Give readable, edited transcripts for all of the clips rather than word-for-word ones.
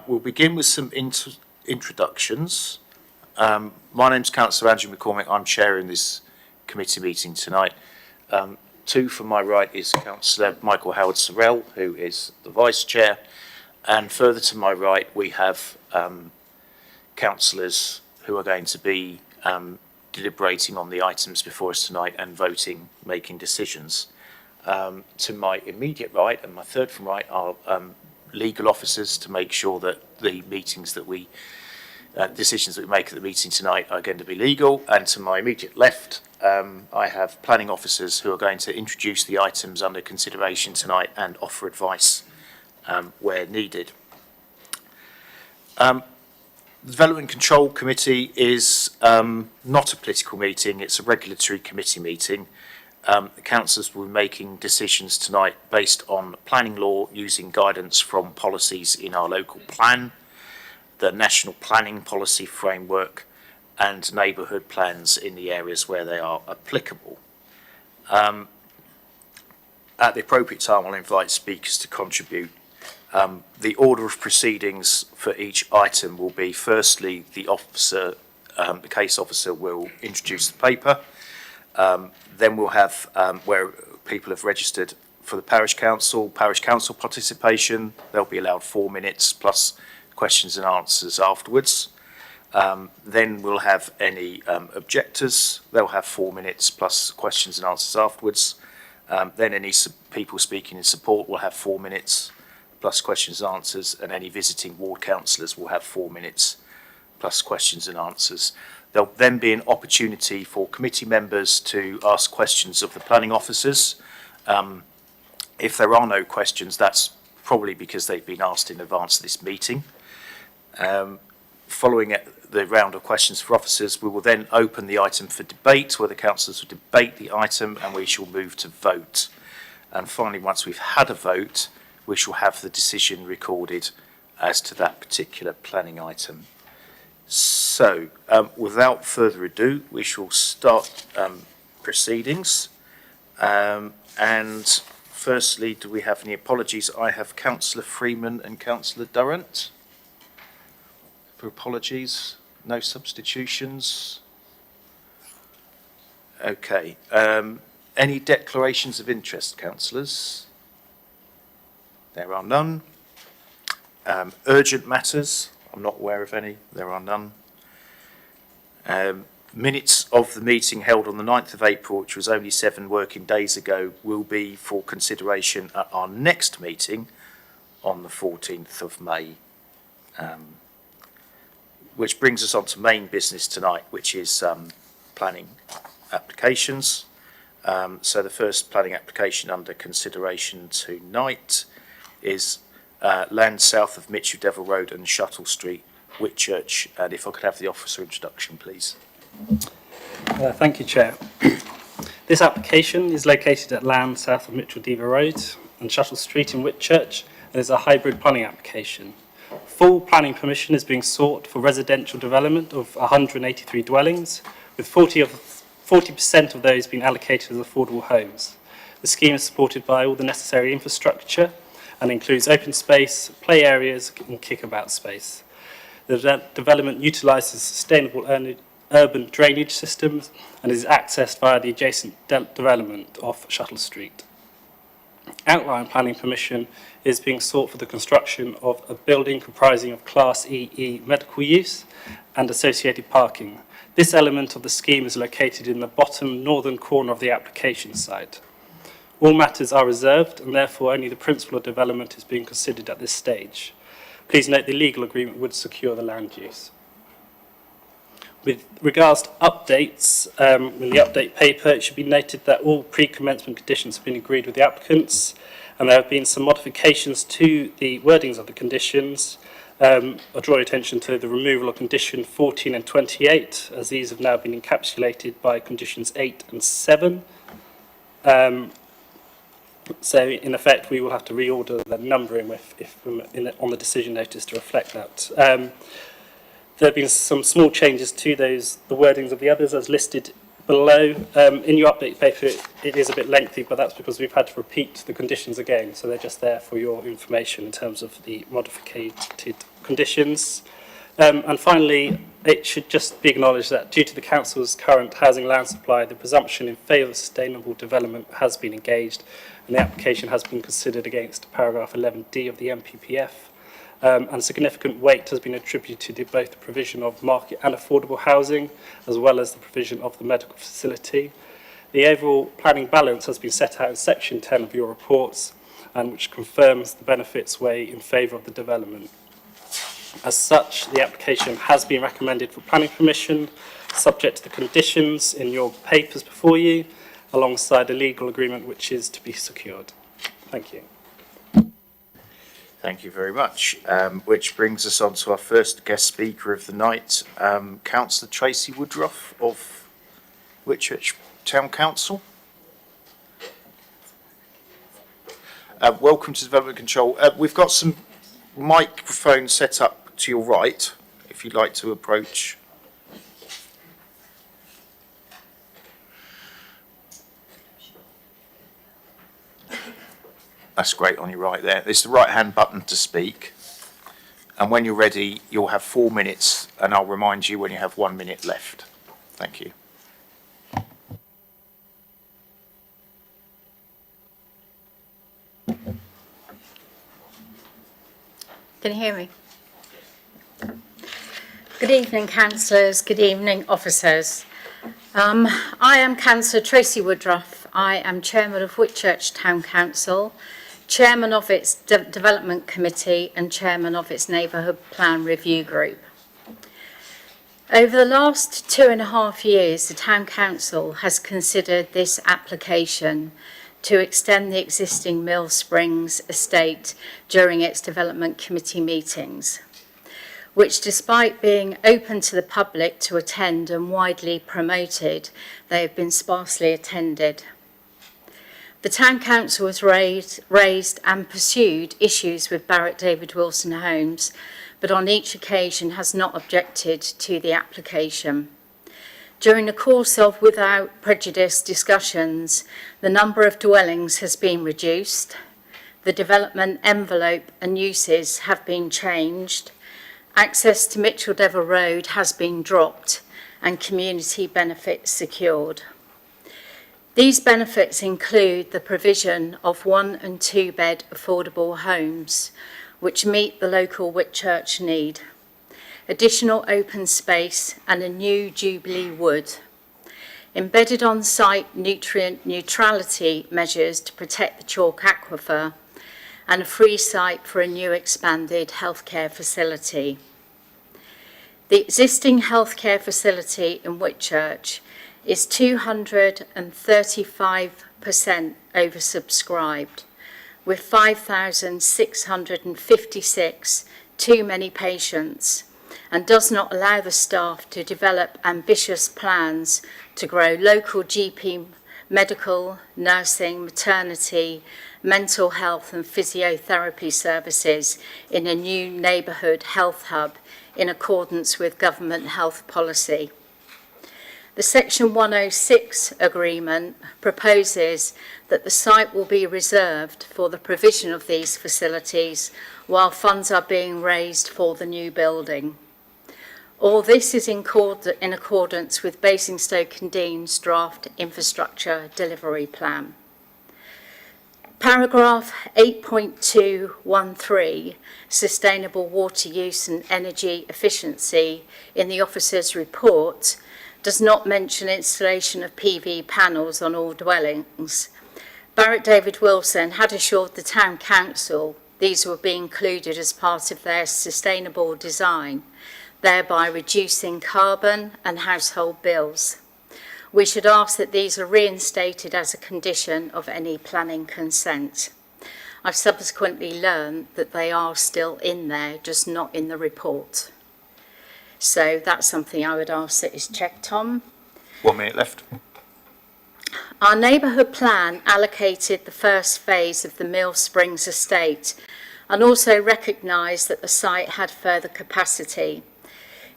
We'll begin with some introductions. My name's Councillor Andrew McCormick. I'm chairing this committee meeting tonight. To my right is Councillor Michael Howard-Sorrell, who is the Vice Chair. And further to my right, we have councillors who are going to be deliberating on the items before us tonight and voting, making decisions. To my immediate right and my third from right are legal officers to make sure that the meetings that we, decisions that we make at the meeting tonight are going to be legal. And to my immediate left, I have planning officers who are going to introduce the items under consideration tonight and offer advice where needed. The Development Control Committee is not a political meeting, it's a regulatory committee meeting. The councillors will be making decisions tonight based on planning law using guidance from policies in our local plan, the National Planning Policy Framework and neighbourhood plans in the areas where they are applicable. At the appropriate time, I'll invite speakers to contribute. The order of proceedings for each item will be, firstly, the case officer will introduce the paper. Then we'll have where people have registered for the parish council participation. They'll be allowed 4 minutes plus questions and answers afterwards. Then we'll have any objectors. They'll have 4 minutes plus questions and answers afterwards. Then any people speaking in support will have 4 minutes plus questions and answers, and any visiting ward councillors will have 4 minutes plus questions and answers. There'll then be an opportunity for committee members to ask questions of the planning officers. If there are no questions, that's probably because they've been asked in advance of this meeting. Following the round of questions for officers, we will then open the item for debate, where the councillors will debate the item and we shall move to vote. And finally, once we've had a vote, we shall have the decision recorded as to that particular planning item. So, without further ado, we shall start proceedings. And firstly, do we have any apologies? I have Councillor Freeman and Councillor Durrant. For apologies, no substitutions. Okay. Any declarations of interest, councillors? There are none. Urgent matters? I'm not aware of any. There are none. Minutes of the meeting held on the 9th of April, which was only 7 working days ago, will be for consideration at our next meeting on the 14th of May. Which brings us on to main business tonight, which is planning applications. So the first planning application under consideration tonight is land south of Mitchell Devil Road and Shuttle Street, Whitchurch. And if I could have the officer introduction, please. Thank you, Chair. This application is located at land south of Mitchell Devil Road and Shuttle Street in Whitchurch and is a hybrid planning application. Full planning permission is being sought for residential development of 183 dwellings, with 40% of those being allocated as affordable homes. The scheme is supported by all the necessary infrastructure and includes open space, play areas and kickabout space. The development utilises sustainable urban drainage systems and is accessed via the adjacent development off Shuttle Street. Outline planning permission is being sought for the construction of a building comprising of Class EE medical use and associated parking. This element of the scheme is located in the bottom northern corner of the application site. All matters are reserved and therefore only the principle of development is being considered at this stage. Please note the legal agreement would secure the land use. With regards to updates, in the update paper it should be noted that all pre-commencement conditions have been agreed with the applicants and there have been some modifications to the wordings of the conditions. I draw your attention to the removal of condition 14 and 28 as these have now been encapsulated by conditions 8 and 7. So in effect, we will have to reorder the numbering on the decision notice to reflect that. There have been some small changes to the wordings of the others as listed below. In your update paper, it is a bit lengthy, but that's because we've had to repeat the conditions again, so they're just there for your information in terms of the modified conditions. And finally, it should just be acknowledged that due to the Council's current housing land supply, the presumption in favour of sustainable development has been engaged, and the application has been considered against paragraph 11D of the MPPF. And significant weight has been attributed to both the provision of market and affordable housing, as well as the provision of the medical facility. The overall planning balance has been set out in section 10 of your reports, and which confirms the benefits weigh in favour of the development. As such, the application has been recommended for planning permission, subject to the conditions in your papers before you, alongside a legal agreement which is to be secured. Thank you. Thank you very much. Which brings us on to our first guest speaker of the night, Councillor Tracy Woodruff of Whitchurch Town Council. Welcome to Development Control. We've got some microphones set up to your right, if you'd like to approach. That's great on your right there. It's the right-hand button to speak. And when you're ready, you'll have 4 minutes, and I'll remind you when you have 1 minute left. Thank you. Can you hear me? Good evening, councillors. Good evening, officers. I am Councillor Tracy Woodruff. I am Chairman of Whitchurch Town Council, Chairman of its Development Committee and Chairman of its Neighbourhood Plan Review Group. Over the last 2.5 years, the Town Council has considered this application to extend the existing Mill Springs estate during its Development Committee meetings, which, despite being open to the public to attend and widely promoted, they have been sparsely attended. The Town Council has raised and pursued issues with Barratt David Wilson Homes, but on each occasion has not objected to the application. During the course of without prejudice discussions, the number of dwellings has been reduced, the development envelope and uses have been changed, access to Mitchell Devil Road has been dropped, and community benefits secured. These benefits include the provision of 1 and 2 bed affordable homes, which meet the local Whitchurch need, additional open space and a new Jubilee wood, embedded on-site nutrient neutrality measures to protect the chalk aquifer, and a free site for a new expanded healthcare facility. The existing healthcare facility in Whitchurch is 235% oversubscribed, with 5,656 too many patients, and does not allow the staff to develop ambitious plans to grow local GP, medical, nursing, maternity, mental health and physiotherapy services in a new neighbourhood health hub in accordance with government health policy. The Section 106 agreement proposes that the site will be reserved for the provision of these facilities while funds are being raised for the new building. All this is in accordance with Basingstoke and Dean's draft infrastructure delivery plan. Paragraph 8.213, Sustainable Water Use and Energy Efficiency, in the officer's report, does not mention installation of PV panels on all dwellings. Barratt David Wilson had assured the Town Council these would be included as part of their sustainable design, thereby reducing carbon and household bills. We should ask that these are reinstated as a condition of any planning consent. I've subsequently learned that they are still in there, just not in the report. So that's something I would ask that is checked on. 1 minute left. Our neighbourhood plan allocated the first phase of the Mill Springs estate and also recognised that the site had further capacity.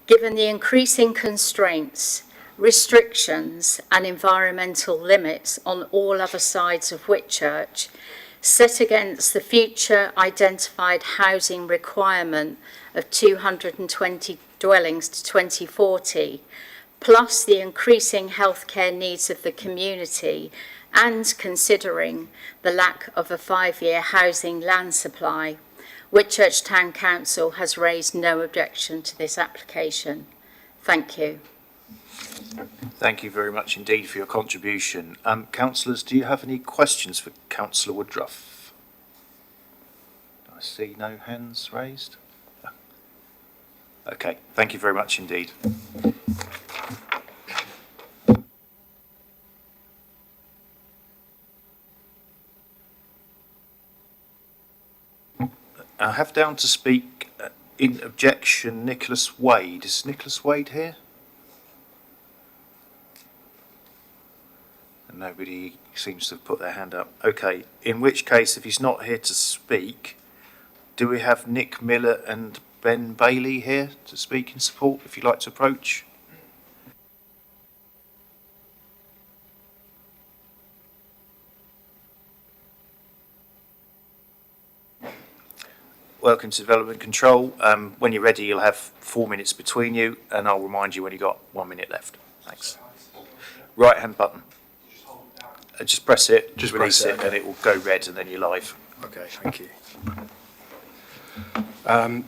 Given the increasing constraints restrictions and environmental limits on all other sides of Whitchurch, set against the future identified housing requirement of 220 dwellings to 2040, plus the increasing healthcare needs of the community, and considering the lack of a 5-year housing land supply, Whitchurch Town Council has raised no objection to this application. Thank you. Thank you very much indeed for your contribution. Councillors, do you have any questions for Councillor Woodruff? I see no hands raised. Okay, thank you very much indeed. I have down to speak in objection Nicholas Wade. Is Nicholas Wade here? Nobody seems to have put their hand up. Okay, in which case, if he's not here to speak, do we have Nick Miller and Ben Bailey here to speak in support, if you'd like to approach? Welcome to Development Control. When you're ready, you'll have 4 minutes between you, and I'll remind you when you've got 1 minute left. Thanks. Right hand button. Just press it, just release it, and it will go red, and then you're live. Okay, thank you.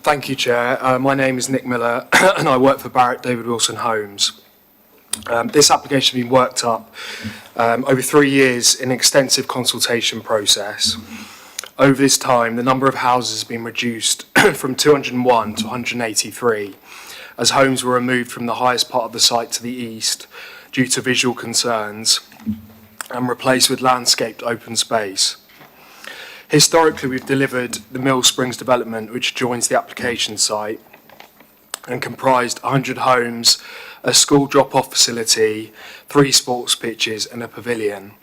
Thank you, Chair. My name is Nick Miller, and I work for Barrett David Wilson Homes. This application has been worked up over 3 years in an extensive consultation process. Over this time, the number of houses has been reduced from 201 to 183, as homes were removed from the highest part of the site to the east due to visual concerns and replaced with landscaped open space. Historically, we've delivered the Mill Springs development, which joins the application site and comprised 100 homes, a school drop-off facility, 3 sports pitches and a pavilion.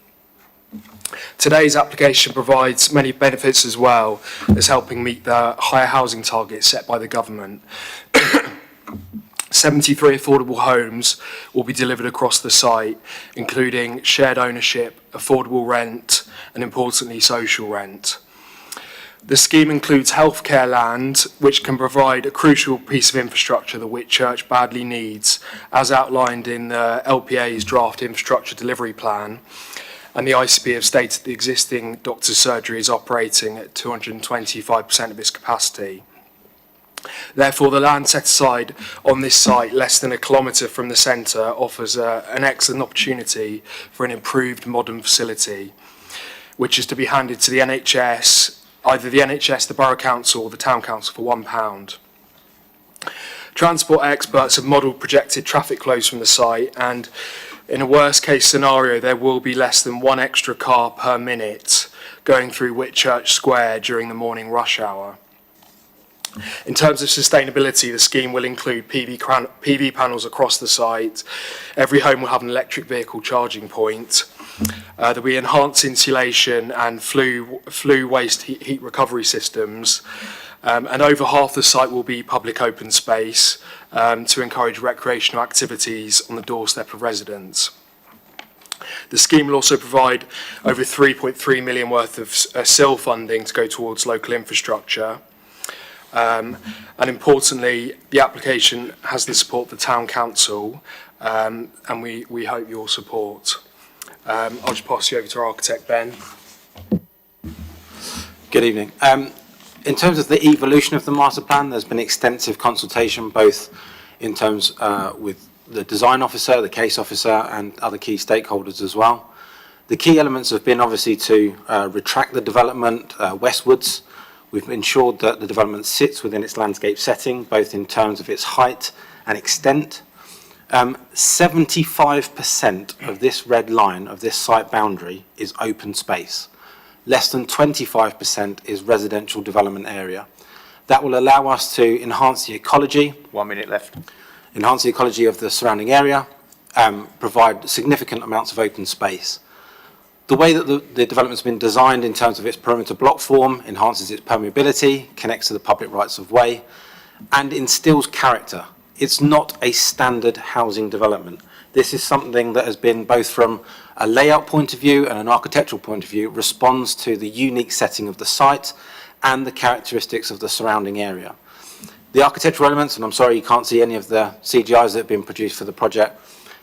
Today's application provides many benefits as well as helping meet the higher housing targets set by the government. 73 affordable homes will be delivered across the site, including shared ownership, affordable rent, and importantly, social rent. The scheme includes healthcare land, which can provide a crucial piece of infrastructure that Whitchurch badly needs, as outlined in the LPA's draft infrastructure delivery plan. And the ICB have stated the existing doctor's surgery is operating at 225% of its capacity. Therefore, the land set aside on this site, less than a kilometre from the centre, offers an excellent opportunity for an improved modern facility, which is to be handed to the NHS, either the NHS, the Borough Council or the Town Council for £1. Transport experts have modelled projected traffic flows from the site, and in a worst case scenario, there will be less than 1 extra car per minute going through Whitchurch Square during the morning rush hour. In terms of sustainability, the scheme will include PV panels across the site. Every home will have an electric vehicle charging point. There will be enhanced insulation and flue waste heat recovery systems. And over half the site will be public open space to encourage recreational activities on the doorstep of residents. The scheme will also provide over 3.3 million worth of SIL funding to go towards local infrastructure. And importantly, the application has the support of the Town Council, and we hope your support. I'll just pass you over to our architect, Ben. Good evening. In terms of the evolution of the master plan, there's been extensive consultation, both in terms with the design officer, the case officer, and other key stakeholders as well. The key elements have been obviously to retract the development westwards. We've ensured that the development sits within its landscape setting, both in terms of its height and extent. 75% of this red line of this site boundary is open space. Less than 25% is residential development area. That will allow us to enhance the ecology. 1 minute left. Enhance the ecology of the surrounding area, provide significant amounts of open space. The way that the development's been designed in terms of its perimeter block form enhances its permeability, connects to the public rights of way, and instills character. It's not a standard housing development. This is something that has been, both from a layout point of view and an architectural point of view, responds to the unique setting of the site and the characteristics of the surrounding area. The architectural elements, and I'm sorry you can't see any of the CGIs that have been produced for the project,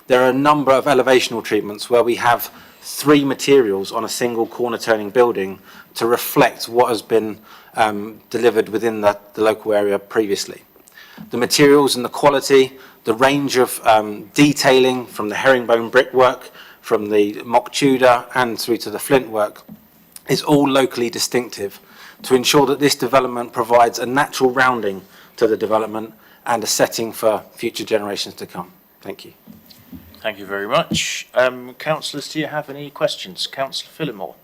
there are a number of elevational treatments where we have 3 materials on a single corner turning building to reflect what has been delivered within the local area previously. The materials and the quality, the range of detailing from the herringbone brickwork, from the mock Tudor and through to the flint work is all locally distinctive to ensure that this development provides a natural rounding to the development and a setting for future generations to come. Thank you. Thank you very much. Councillors, do you have any questions? Councillor Phillimore.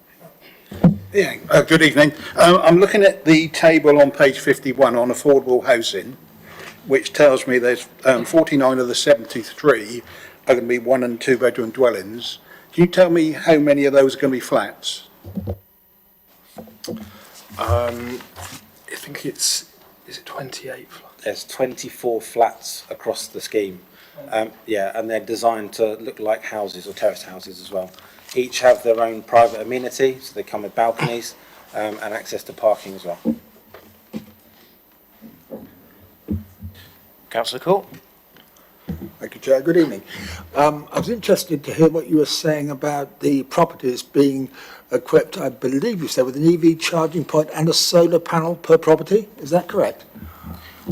Yeah, good evening. I'm looking at the table on page 51 on affordable housing, which tells me there's 49 of the 73 are going to be 1 and 2 bedroom dwellings. Can you tell me how many of those are going to be flats? I think is it 28 flats? There's 24 flats across the scheme. Yeah, and they're designed to look like houses or terraced houses as well. Each have their own private amenity, so they come with balconies and access to parking as well. Councillor Court. Thank you, Chair. Good evening. I was interested to hear what you were saying about the properties being equipped, I believe you said, with an EV charging point and a solar panel per property. Is that correct?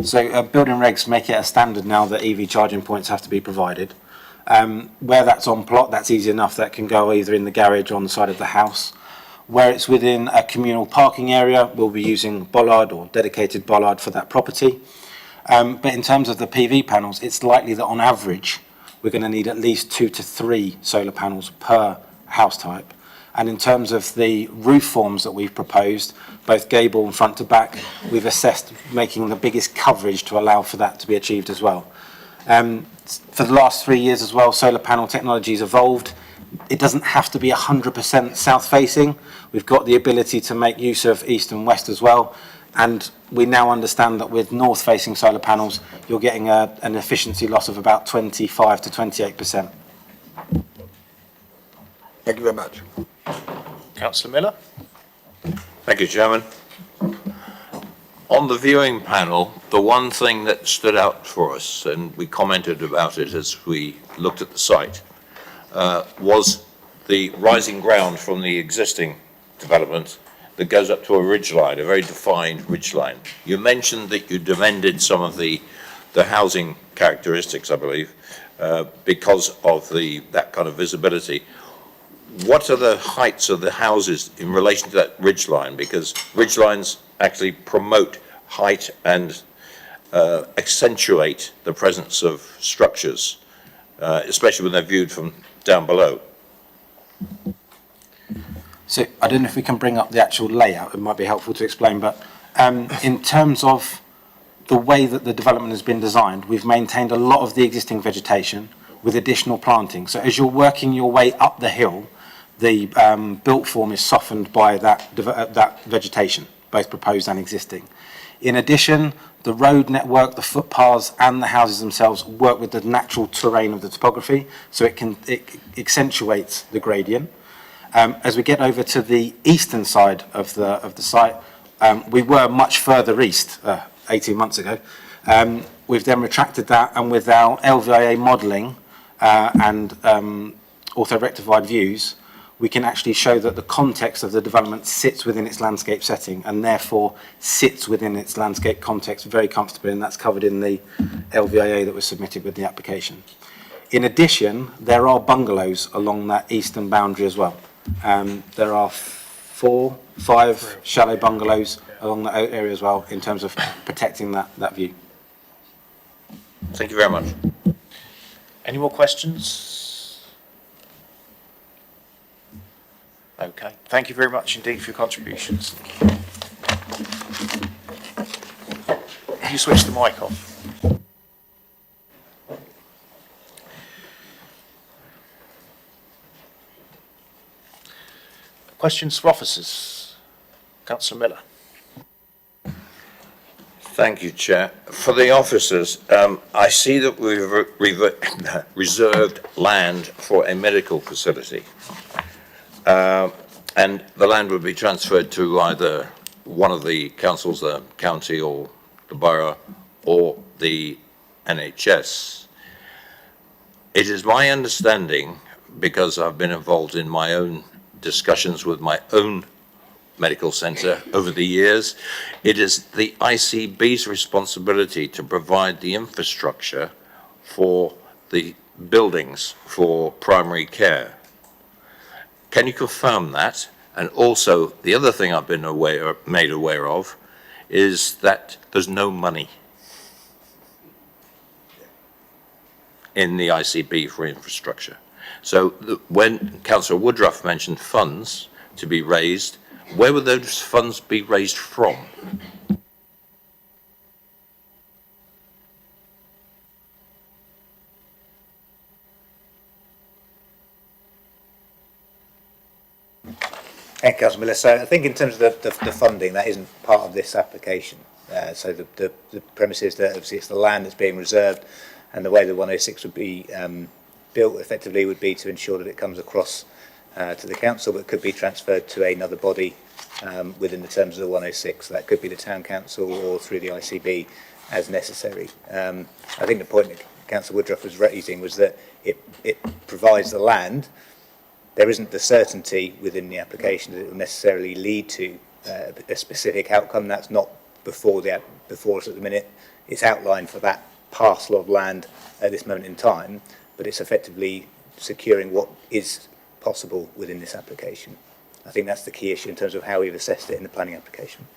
So building regs make it a standard now that EV charging points have to be provided. Where that's on plot, that's easy enough. That can go either in the garage or on the side of the house. Where it's within a communal parking area, we'll be using bollard or dedicated bollard for that property. But in terms of the PV panels, it's likely that on average, we're going to need at least 2 to 3 solar panels per house type. And in terms of the roof forms that we've proposed, both gable and front to back, we've assessed making the biggest coverage to allow for that to be achieved as well. For the last 3 years as well, solar panel technology has evolved. It doesn't have to be 100% south facing. We've got the ability to make use of east and west as well. And we now understand that with north facing solar panels, you're getting an efficiency loss of about 25 to 28%. Thank you very much. Councillor Miller. Thank you, Chairman. On the viewing panel, the one thing that stood out for us, and we commented about it as we looked at the site, was the rising ground from the existing development that goes up to a ridge line, a very defined ridge line. You mentioned that you'd amended some of the housing characteristics, I believe, because of that kind of visibility. What are the heights of the houses in relation to that ridge line? Because ridge lines actually promote height and accentuate the presence of structures, especially when they're viewed from down below. So I don't know if we can bring up the actual layout. It might be helpful to explain, but in terms of the way that the development has been designed, we've maintained a lot of the existing vegetation with additional planting. So as you're working your way up the hill, the built form is softened by that vegetation, both proposed and existing. In addition, the road network, the footpaths and the houses themselves work with the natural terrain of the topography, so it accentuates the gradient. As we get over to the eastern side of the site, we were much further east 18 months ago. We've then retracted that, and with our LVIA modelling and auto-rectified views, we can actually show that the context of the development sits within its landscape setting and therefore sits within its landscape context very comfortably, and that's covered in the LVIA that was submitted with the application. In addition, there are bungalows along that eastern boundary as well. There are 4, 5 shallow bungalows along that area as well in terms of protecting that view. Thank you very much. Any more questions? Okay. Thank you very much indeed for your contributions. Can you switch the mic off? Questions for officers? Councillor Miller. Thank you, Chair. For the officers, I see that we've reserved land for a medical facility. And the land would be transferred to either one of the councils, the county or the borough, or the NHS. It is my understanding, because I've been involved in my own discussions with my own medical centre over the years, it is the ICB's responsibility to provide the infrastructure for the buildings for primary care. Can you confirm that? And also, the other thing I've been made aware of is that there's no money in the ICB for infrastructure. So when Councillor Woodruff mentioned funds to be raised, where would those funds be raised from? Thank you, Councillor Miller. So I think in terms of the funding, that isn't part of this application. So the premise is that obviously it's the land that's being reserved, and the way the 106 would be built effectively would be to ensure that it comes across to the council, but could be transferred to another body within the terms of the 106. So that could be the town council or through the ICB as necessary. I think the point that Councillor Woodruff was raising was that it provides the land. There isn't the certainty within the application that it will necessarily lead to a specific outcome. That's not before us at the minute. It's outlined for that parcel of land at this moment in time, but it's effectively securing what is possible within this application. I think that's the key issue in terms of how we've assessed it in the planning application.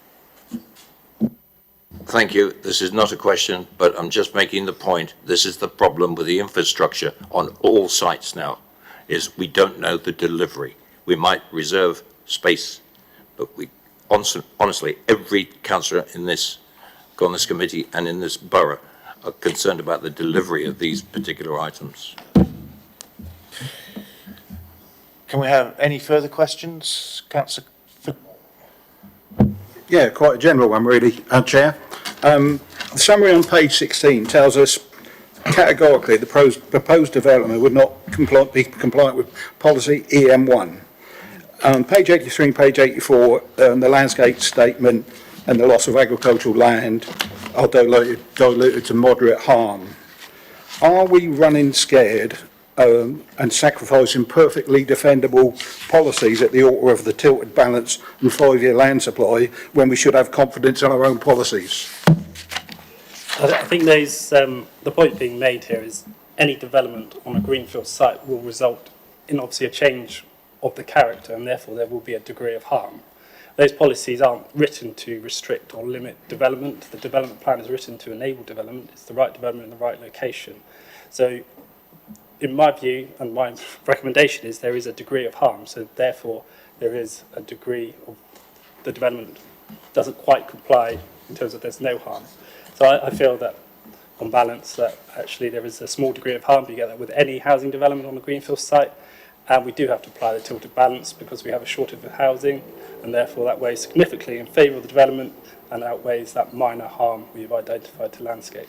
Thank you. This is not a question, but I'm just making the point. This is the problem with the infrastructure on all sites now, is we don't know the delivery. We might reserve space, but we honestly, every councillor on this committee and in this borough are concerned about the delivery of these particular items. Can we have any further questions, Councillor? Yeah, quite a general one, really, Chair. The summary on page 16 tells us categorically the proposed development would not be compliant with policy EM1. Page 83 and page 84, the landscape statement and the loss of agricultural land are diluted to moderate harm. Are we running scared and sacrificing perfectly defendable policies at the altar of the tilted balance and 5-year land supply when we should have confidence in our own policies? I think the point being made here is any development on a greenfield site will result in obviously a change of the character, and therefore there will be a degree of harm. Those policies aren't written to restrict or limit development. The development plan is written to enable development. It's the right development in the right location. So in my view, and my recommendation is there is a degree of harm, so therefore there is a degree of the development doesn't quite comply in terms of there's no harm. So I feel that on balance that actually there is a small degree of harm. You get that with any housing development on a greenfield site, and we do have to apply the tilted balance because we have a shortage of housing, and therefore that weighs significantly in favour of the development and outweighs that minor harm we've identified to landscape.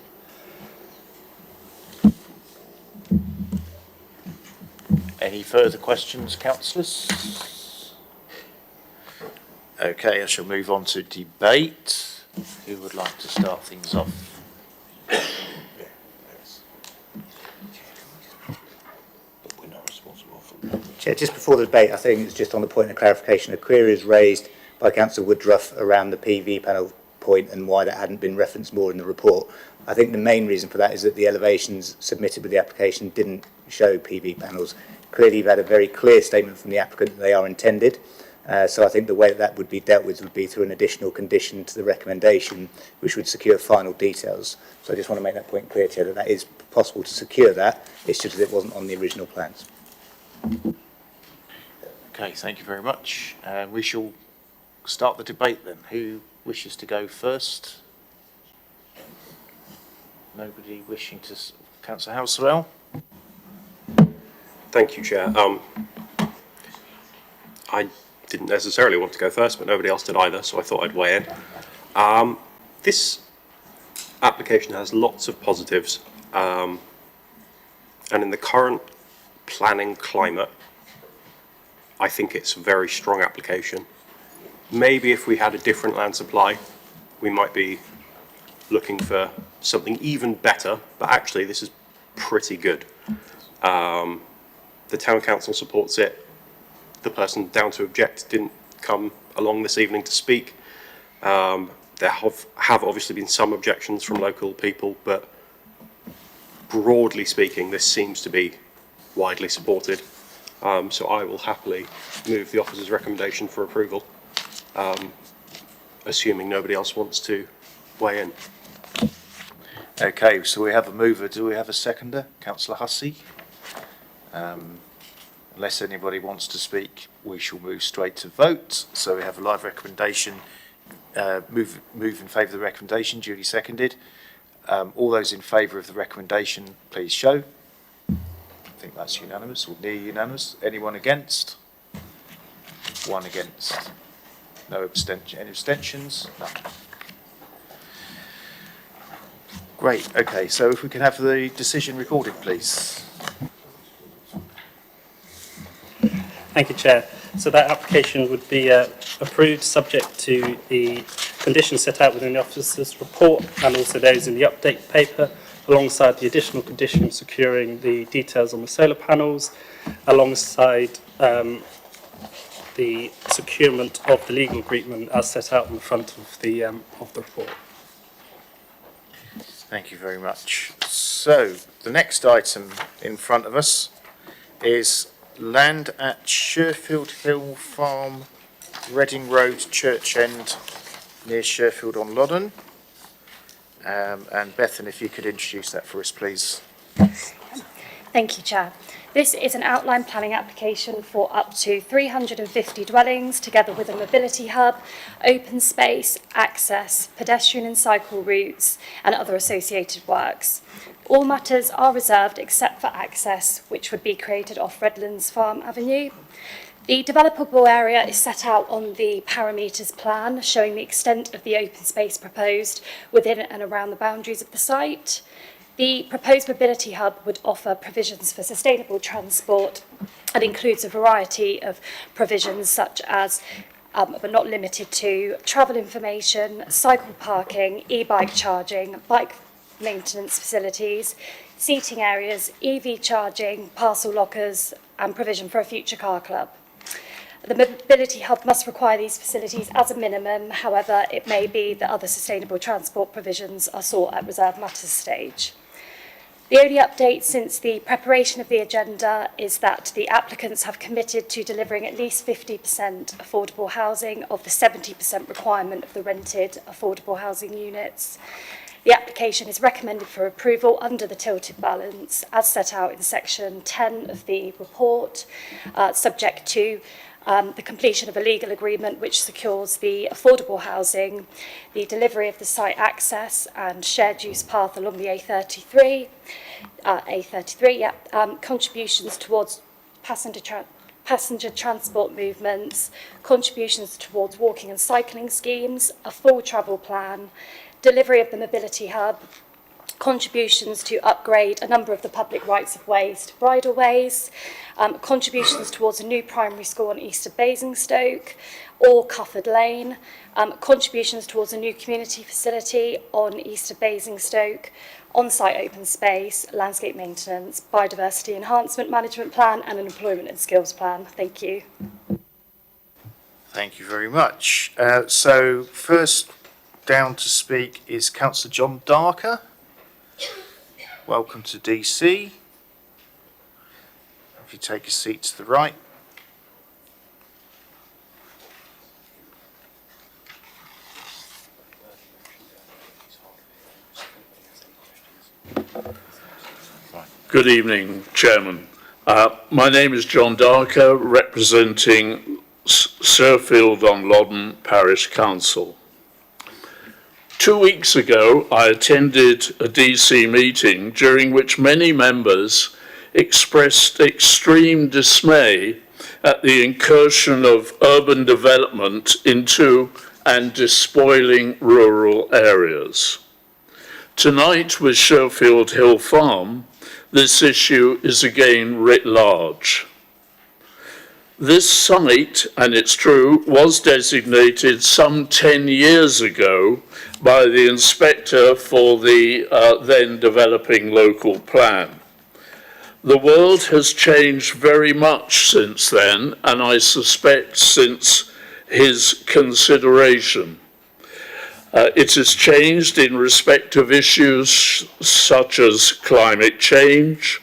Any further questions, councillors? Okay, I shall move on to debate. Who would like to start things off? Chair, just before the debate, I think it's just on the point of clarification. A query is raised by Councillor Woodruff around the PV panel point and why that hadn't been referenced more in the report. I think the main reason for that is that the elevations submitted with the application didn't show PV panels. Clearly, you've had a very clear statement from the applicant that they are intended. So I think the way that would be dealt with would be through an additional condition to the recommendation, which would secure final details. So I just want to make that point clear, Chair, that is possible to secure that. It's just that it wasn't on the original plans. Okay, thank you very much. We shall start the debate then. Who wishes to go first? Nobody wishing to. Councillor Housewell. Thank you, Chair. I didn't necessarily want to go first, but nobody else did either, so I thought I'd weigh in. This application has lots of positives, and in the current planning climate, I think it's a very strong application. Maybe if we had a different land supply, we might be looking for something even better, but actually this is pretty good. The town council supports it. The person down to object didn't come along this evening to speak. There have obviously been some objections from local people, but broadly speaking, this seems to be widely supported. So I will happily move the officer's recommendation for approval, assuming nobody else wants to weigh in. Okay, so we have a mover. Do we have a seconder? Councillor Hussey? Unless anybody wants to speak, we shall move straight to vote. So we have a live recommendation. Move in favour of the recommendation, duly seconded. All those in favour of the recommendation, please show. I think that's unanimous, or near unanimous. Anyone against? One against. No abstention. Any abstentions? None. Great. Okay, so if we can have the decision recorded, please. Thank you, Chair. So that application would be approved subject to the conditions set out within the officer's report and also those in the update paper, alongside the additional condition securing the details on the solar panels, alongside the securement of the legal agreement as set out in the front of the report. Thank you very much. So the next item in front of us is land at Sherfield Hill Farm, Reading Road, Church End, near Sherfield on Loddon. And Bethan, if you could introduce that for us, please. Thank you, Chair. This is an outline planning application for up to 350 dwellings, together with a mobility hub, open space, access, pedestrian and cycle routes, and other associated works. All matters are reserved except for access, which would be created off Redlands Farm Avenue. The developable area is set out on the parameters plan, showing the extent of the open space proposed within and around the boundaries of the site. The proposed mobility hub would offer provisions for sustainable transport and includes a variety of provisions such as, but not limited to, travel information, cycle parking, e-bike charging, bike maintenance facilities, seating areas, EV charging, parcel lockers, and provision for a future car club. The mobility hub must require these facilities as a minimum. However, it may be that other sustainable transport provisions are sought at reserved matters stage. The only update since the preparation of the agenda is that the applicants have committed to delivering at least 50% affordable housing of the 70% requirement of the rented affordable housing units. The application is recommended for approval under the tilted balance as set out in section 10 of the report, subject to the completion of a legal agreement which secures the affordable housing, the delivery of the site access and shared use path along the A33, contributions towards passenger transport movements, contributions towards walking and cycling schemes, a full travel plan, delivery of the mobility hub, contributions to upgrade a number of the public rights of ways to bridleways, contributions towards a new primary school on east of Basingstoke or Cufford Lane, contributions towards a new community facility on east of Basingstoke, on-site open space, landscape maintenance, biodiversity enhancement management plan and an employment and skills plan. Thank you. Thank you very much. So first down to speak is Councillor John Darker. Welcome to DC. If you take a seat to the right. Good evening, Chairman. My name is John Darker, representing Sherfield on Loddon Parish Council. 2 weeks ago, I attended a DC meeting during which many members expressed extreme dismay at the incursion of urban development into and despoiling rural areas. Tonight with Sherfield Hill Farm, this issue is again writ large. This site, and it's true, was designated some 10 years ago by the inspector for the then developing local plan. The world has changed very much since then, and I suspect since his consideration. It has changed in respect of issues such as climate change,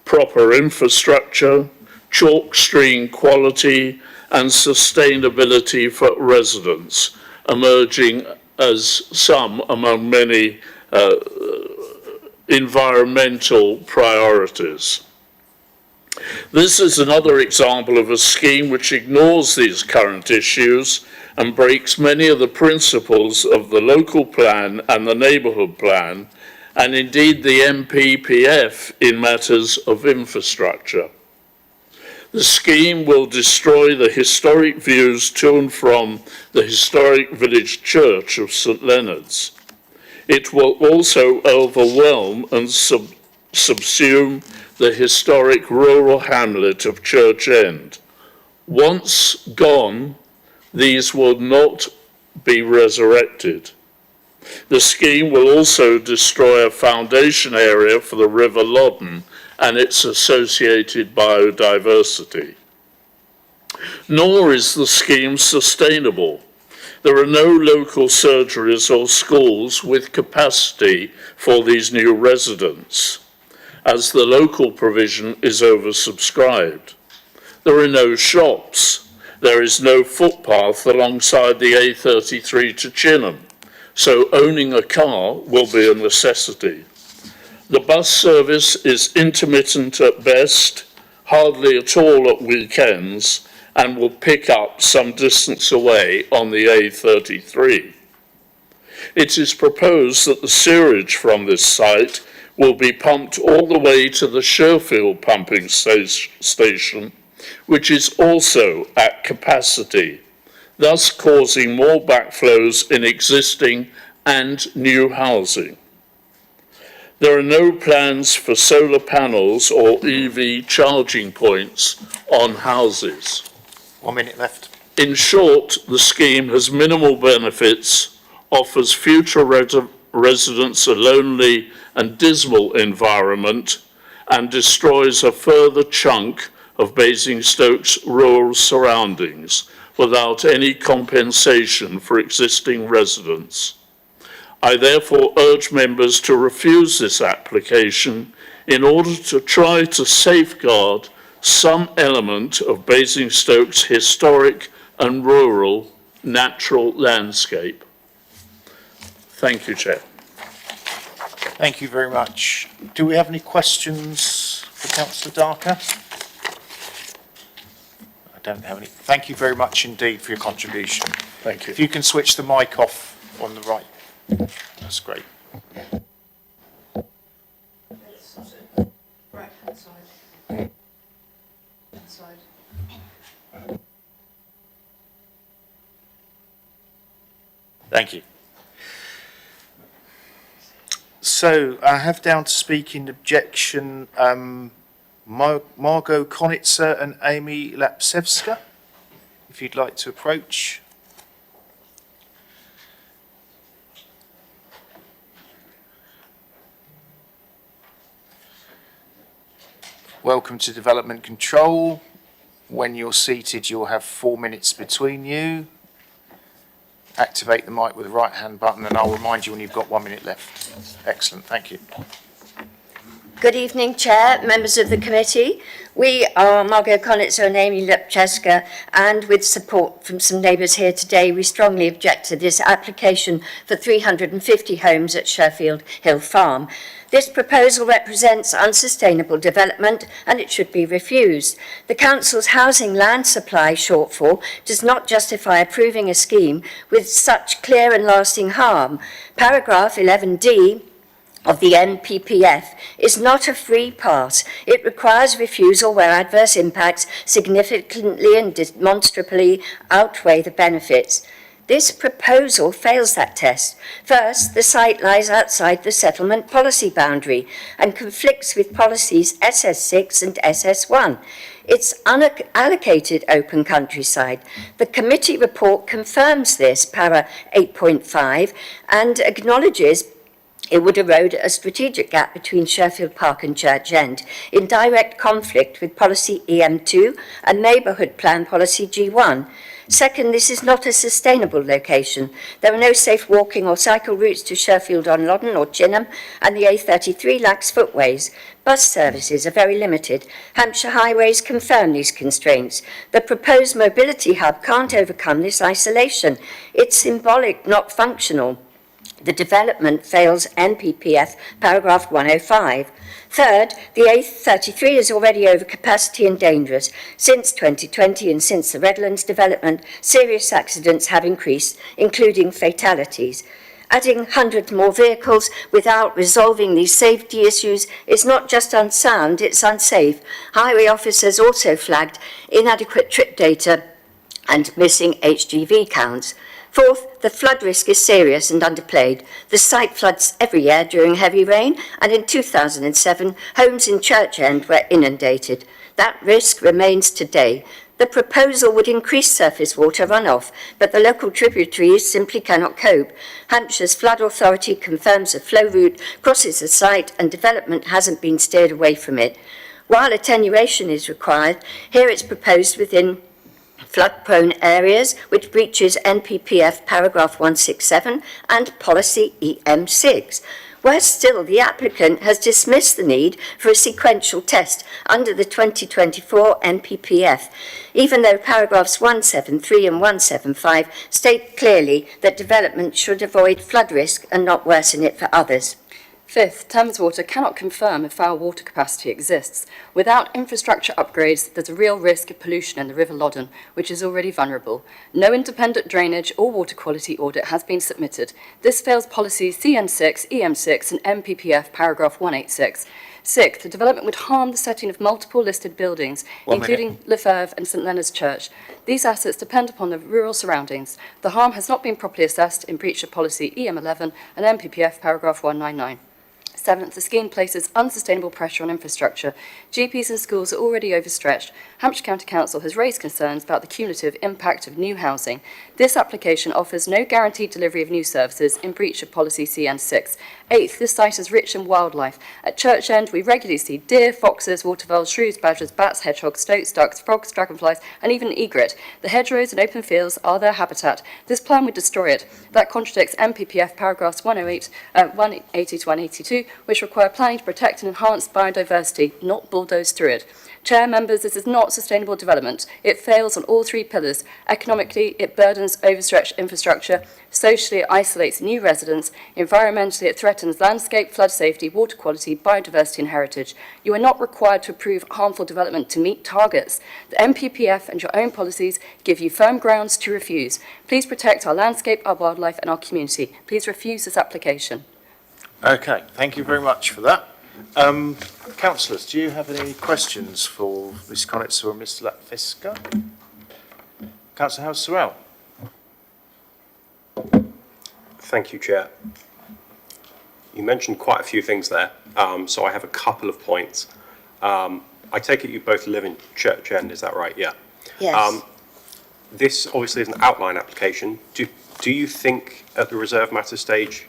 proper infrastructure, chalk stream quality and sustainability for residents, emerging as some among many environmental priorities. This is another example of a scheme which ignores these current issues and breaks many of the principles of the local plan and the neighbourhood plan, and indeed the MPPF in matters of infrastructure. The scheme will destroy the historic views to and from the historic village church of St Leonard's. It will also overwhelm and subsume the historic rural hamlet of Church End. Once gone, these will not be resurrected. The scheme will also destroy a foundation area for the River Loddon and its associated biodiversity. Nor is the scheme sustainable. There are no local surgeries or schools with capacity for these new residents, as the local provision is oversubscribed. There are no shops. There is no footpath alongside the A33 to Chinham, so owning a car will be a necessity. The bus service is intermittent at best, hardly at all at weekends, and will pick up some distance away on the A33. It is proposed that the sewerage from this site will be pumped all the way to the Sherfield pumping station, which is also at capacity, thus causing more backflows in existing and new housing. There are no plans for solar panels or EV charging points on houses. 1 minute left. In short, the scheme has minimal benefits, offers future residents a lonely and dismal environment, and destroys a further chunk of Basingstoke's rural surroundings without any compensation for existing residents. I therefore urge members to refuse this application in order to try to safeguard some element of Basingstoke's historic and rural natural landscape. Thank you, Chair. Thank you very much. Do we have any questions for Councillor Darker? I don't have any. Thank you very much indeed for your contribution. Thank you. If you can switch the mic off on the right, that's great. Right-hand side. Side. Thank you. So I have down to speak in objection Margot Konitzer and Amy Lapsevska, if you'd like to approach. Welcome to Development Control. When you're seated, you'll have 4 minutes between you. Activate the mic with the right hand button and I'll remind you when you've got 1 minute left. Excellent, thank you. Good evening, Chair, members of the committee. We are Margot Konitzer and Amy Lipcheska, and with support from some neighbours here today, we strongly object to this application for 350 homes at Sherfield Hill Farm. This proposal represents unsustainable development and it should be refused. The Council's housing land supply shortfall does not justify approving a scheme with such clear and lasting harm. Paragraph 11D of the NPPF is not a free pass. It requires refusal where adverse impacts significantly and demonstrably outweigh the benefits. This proposal fails that test. First, the site lies outside the settlement policy boundary and conflicts with policies SS6 and SS1. It's unallocated open countryside. The committee report confirms this, para 8.5, and acknowledges it would erode a strategic gap between Sherfield Park and Church End, in direct conflict with policy EM2 and neighbourhood plan policy G1. Second, this is not a sustainable location. There are no safe walking or cycle routes to Sherfield-on-Loddon or Chinham, and the A33 lacks footways. Bus services are very limited. Hampshire Highways confirm these constraints. The proposed mobility hub can't overcome this isolation. It's symbolic, not functional. The development fails NPPF paragraph 105. Third, the A33 is already over capacity and dangerous. Since 2020 and since the Redlands development, serious accidents have increased, including fatalities. Adding hundreds more vehicles without resolving these safety issues is not just unsound, it's unsafe. Highway officers also flagged inadequate trip data and missing HGV counts. Fourth, the flood risk is serious and underplayed. The site floods every year during heavy rain, and in 2007, homes in Church End were inundated. That risk remains today. The proposal would increase surface water runoff, but the local tributaries simply cannot cope. Hampshire's Flood Authority confirms a flow route crosses the site and development hasn't been steered away from it. While attenuation is required, here it's proposed within flood-prone areas, which breaches NPPF paragraph 167 and policy EM6. Worse still, the applicant has dismissed the need for a sequential test under the 2024 NPPF, even though paragraphs 173 and 175 state clearly that development should avoid flood risk and not worsen it for others. Fifth, Thames Water cannot confirm if our water capacity exists. Without infrastructure upgrades, there's a real risk of pollution in the River Loddon, which is already vulnerable. No independent drainage or water quality audit has been submitted. This fails policies CN6, EM6 and MPPF paragraph 186. Sixth, the development would harm the setting of multiple listed buildings, including Lefebvre and St Leonard's Church. These assets depend upon the rural surroundings. The harm has not been properly assessed in breach of policy EM11 and MPPF paragraph 199. Seventh, the scheme places unsustainable pressure on infrastructure. GPs and schools are already overstretched. Hampshire County Council has raised concerns about the cumulative impact of new housing. This application offers no guaranteed delivery of new services in breach of policy CN6. Eighth, this site is rich in wildlife. At Church End, we regularly see deer, foxes, waterfowl, shrews, badgers, bats, hedgehogs, stoats, ducks, frogs, dragonflies, and even egret. The hedgerows and open fields are their habitat. This plan would destroy it. That contradicts MPPF paragraphs 180 to 182, which require planning to protect and enhance biodiversity, not bulldoze through it. Chair, members, this is not sustainable development. It fails on all three pillars. Economically, it burdens overstretched infrastructure. Socially, it isolates new residents. Environmentally, it threatens landscape, flood safety, water quality, biodiversity and heritage. You are not required to approve harmful development to meet targets. The MPPF and your own policies give you firm grounds to refuse. Please protect our landscape, our wildlife and our community. Please refuse this application. Okay, thank you very much for that. Councillors, do you have any questions for Ms Conitzer or Ms Latviska? Councillor House-Sorrell. Thank you, Chair. You mentioned quite a few things there, so I have a couple of points. I take it you both live in Church End, is that right? Yeah. Yes. This obviously is an outline application. Do you think at the reserve matter stage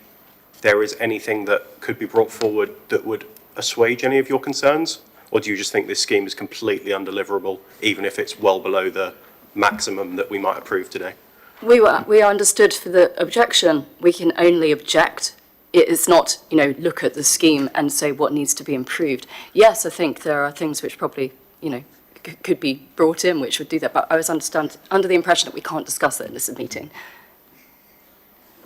there is anything that could be brought forward that would assuage any of your concerns? Or do you just think this scheme is completely undeliverable, even if it's well below the maximum that we might approve today? We are understood for the objection. We can only object. It is not, look at the scheme and say what needs to be improved. Yes, I think there are things which probably, could be brought in which would do that, but I was under the impression that we can't discuss it in this meeting.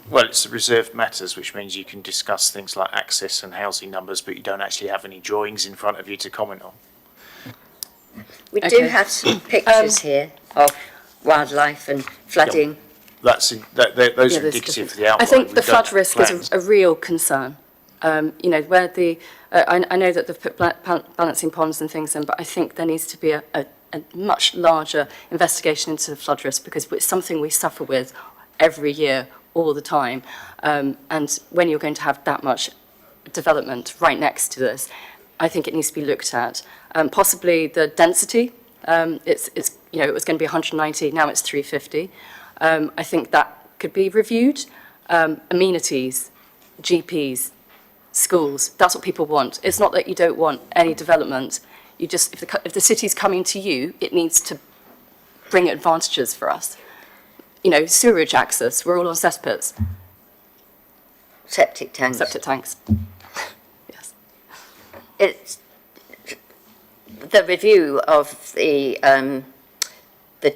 Well, it's reserved matters, which means you can discuss things like access and housing numbers, but you don't actually have any drawings in front of you to comment on. We do have some pictures here of wildlife and flooding. Those are indicative of the outline. I think the flood risk is a real concern. Where the I know that they've put balancing ponds and things in, but I think there needs to be a much larger investigation into the flood risk, because it's something we suffer with every year, all the time. And when you're going to have that much development right next to this, I think it needs to be looked at. Possibly the density, it's you know, it was going to be 190, now it's 350. I think that could be reviewed. Amenities, GPs, schools, that's what people want. It's not that you don't want any development. You just, if the city's coming to you, it needs to bring advantages for us. You know, sewerage access, we're all on cesspits. Septic tanks. Septic tanks. Yes. It's the review of the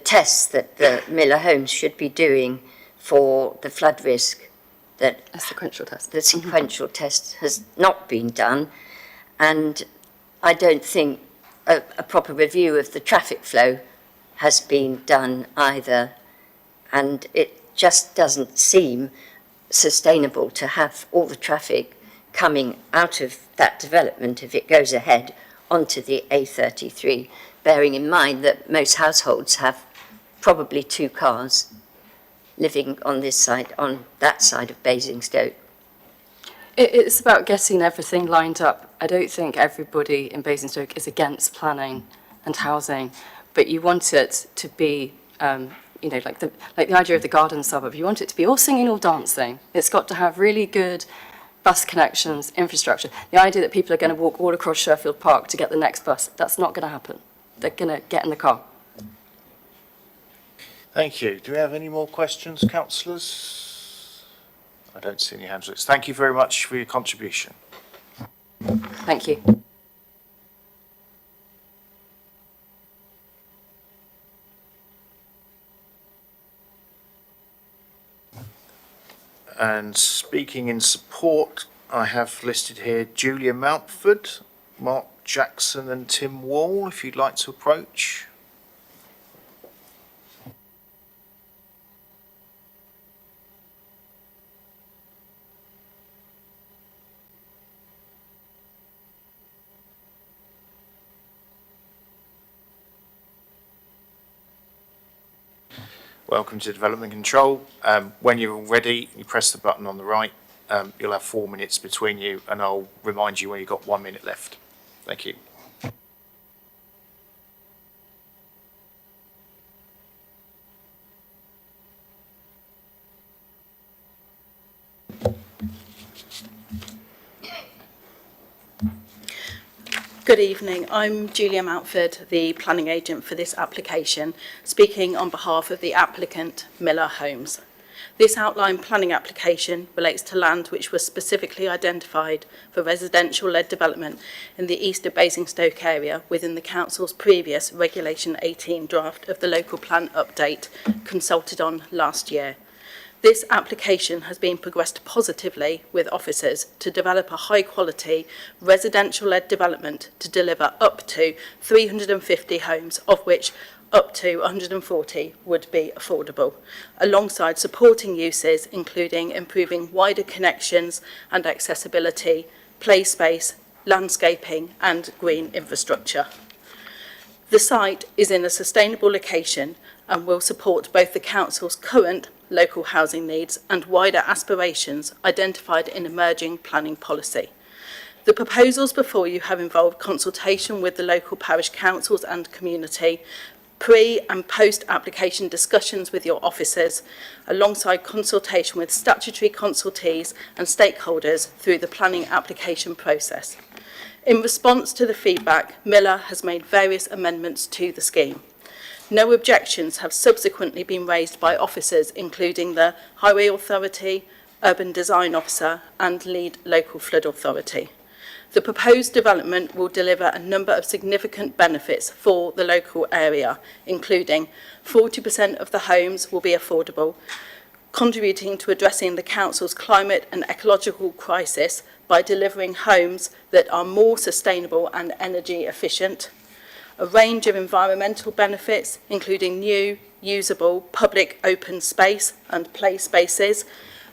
tests that the Miller Homes should be doing for the flood risk. That a sequential test. The sequential test has not been done, and I don't think a proper review of the traffic flow has been done either, and it just doesn't seem sustainable to have all the traffic coming out of that development if it goes ahead onto the A33, bearing in mind that most households have probably 2 cars living on this side, on that side of Basingstoke. It's about getting everything lined up. I don't think everybody in Basingstoke is against planning and housing, but you want it to be, you know, like the idea of the garden suburb. You want it to be all singing, all dancing. It's got to have really good bus connections, infrastructure. The idea that people are going to walk all across Sherfield Park to get the next bus, that's not going to happen. They're going to get in the car. Thank you. Do we have any more questions, councillors? I don't see any hands raised. Thank you very much for your contribution. Thank you. And speaking in support, I have listed here Julia Mountford, Mark Jackson and Tim Wall, if you'd like to approach. Welcome to Development Control. When you're ready, you press the button on the right. You'll have 4 minutes between you, and I'll remind you when you've got 1 minute left. Thank you. Good evening. I'm Julia Mountford, the planning agent for this application, speaking on behalf of the applicant, Miller Homes. This outline planning application relates to land which was specifically identified for residential-led development in the east of Basingstoke area within the council's previous Regulation 18 draft of the local plan update consulted on last year. This application has been progressed positively with officers to develop a high-quality residential-led development to deliver up to 350 homes, of which up to 140 would be affordable, alongside supporting uses including improving wider connections and accessibility, play space, landscaping and green infrastructure. The site is in a sustainable location and will support both the council's current local housing needs and wider aspirations identified in emerging planning policy. The proposals before you have involved consultation with the local parish councils and community, pre- and post-application discussions with your officers, alongside consultation with statutory consultees and stakeholders through the planning application process. In response to the feedback, Miller has made various amendments to the scheme. No objections have subsequently been raised by officers, including the Highway Authority, Urban Design Officer and Lead Local Flood Authority. The proposed development will deliver a number of significant benefits for the local area, including 40% of the homes will be affordable, contributing to addressing the council's climate and ecological crisis by delivering homes that are more sustainable and energy efficient, a range of environmental benefits, including new, usable, public open space and play spaces,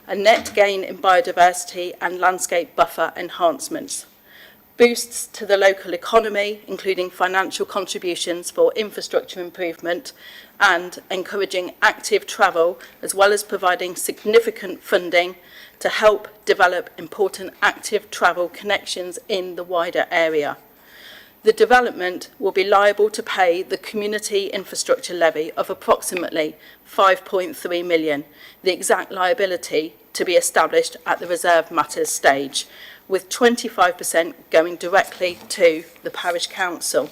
a net gain in biodiversity and landscape buffer enhancements. boosts to the local economy, including financial contributions for infrastructure improvement and encouraging active travel, as well as providing significant funding to help develop important active travel connections in the wider area. The development will be liable to pay the community infrastructure levy of approximately 5.3 million, the exact liability to be established at the reserve matters stage, with 25% going directly to the parish council.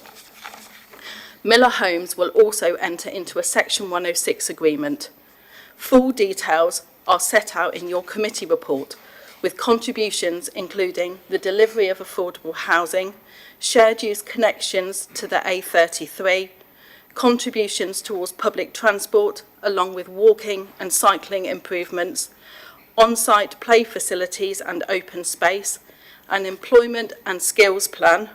Miller Homes will also enter into a Section 106 agreement. Full details are set out in your committee report, with contributions including the delivery of affordable housing, shared use connections to the A33, contributions towards public transport, along with walking and cycling improvements, on-site play facilities and open space, an employment and skills plan,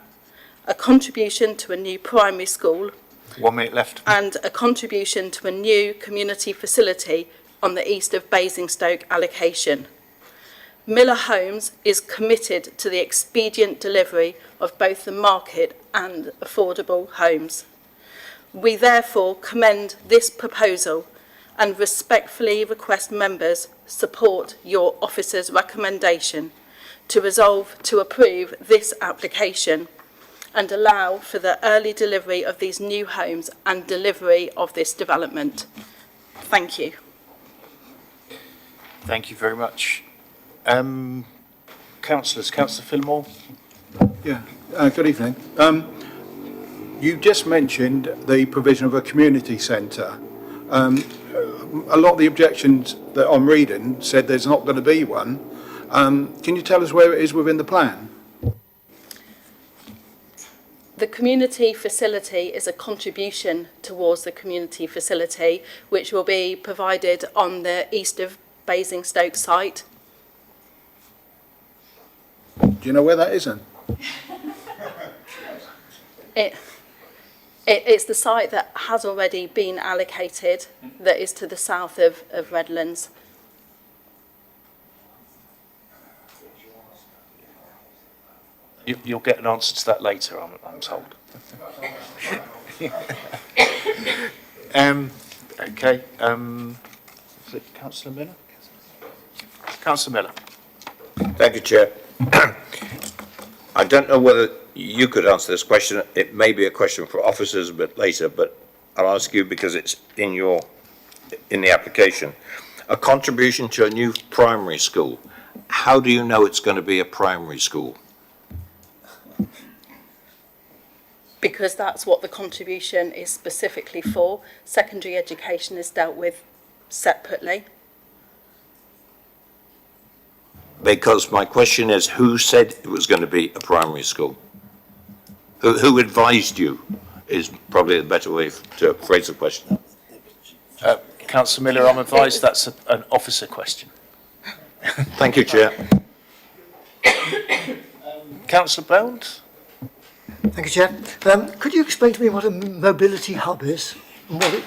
a contribution to a new primary school, 1 minute left, and a contribution to a new community facility on the east of Basingstoke allocation. Miller Homes is committed to the expedient delivery of both the market and affordable homes. We therefore commend this proposal and respectfully request members support your officer's recommendation to resolve to approve this application and allow for the early delivery of these new homes and delivery of this development. Thank you. thank you very much. Councillors, Councillor Fillmore? Yeah, good evening. You just mentioned the provision of a community centre. A lot of the objections that I'm reading said there's not going to be one. Can you tell us where it is within the plan? The community facility is a contribution towards the community facility, which will be provided on the east of Basingstoke site. Do you know where that is then? It's the site that has already been allocated, that is to the south of Redlands. You'll get an answer to that later, I'm told. Okay. Is it Councillor Miller? Councillor Miller. Thank you, Chair. I don't know whether you could answer this question. It may be a question for officers a bit later, but I'll ask you because it's in the application. A contribution to a new primary school. How do you know it's going to be a primary school? Because that's what the contribution is specifically for. Secondary education is dealt with separately. Because my question is, who said it was going to be a primary school? Who advised you is probably a better way to phrase the question. Councillor Miller, I'm advised that's an officer question. Thank you, Chair. Councillor Bound? Thank you, Chair. Could you explain to me what a mobility hub is? And what it...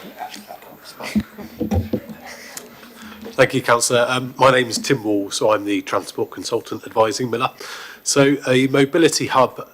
Thank you, Councillor. My name is Tim Wall, so I'm the Transport Consultant advising Miller. So a mobility hub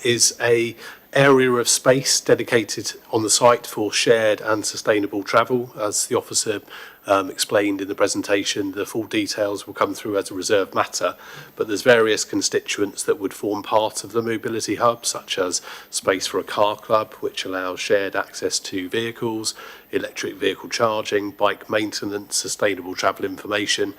is an area of space dedicated on the site for shared and sustainable travel. As the officer explained in the presentation, the full details will come through as a reserved matter, but there's various constituents that would form part of the mobility hub, such as space for a car club, which allows shared access to vehicles, electric vehicle charging, bike maintenance, sustainable travel information.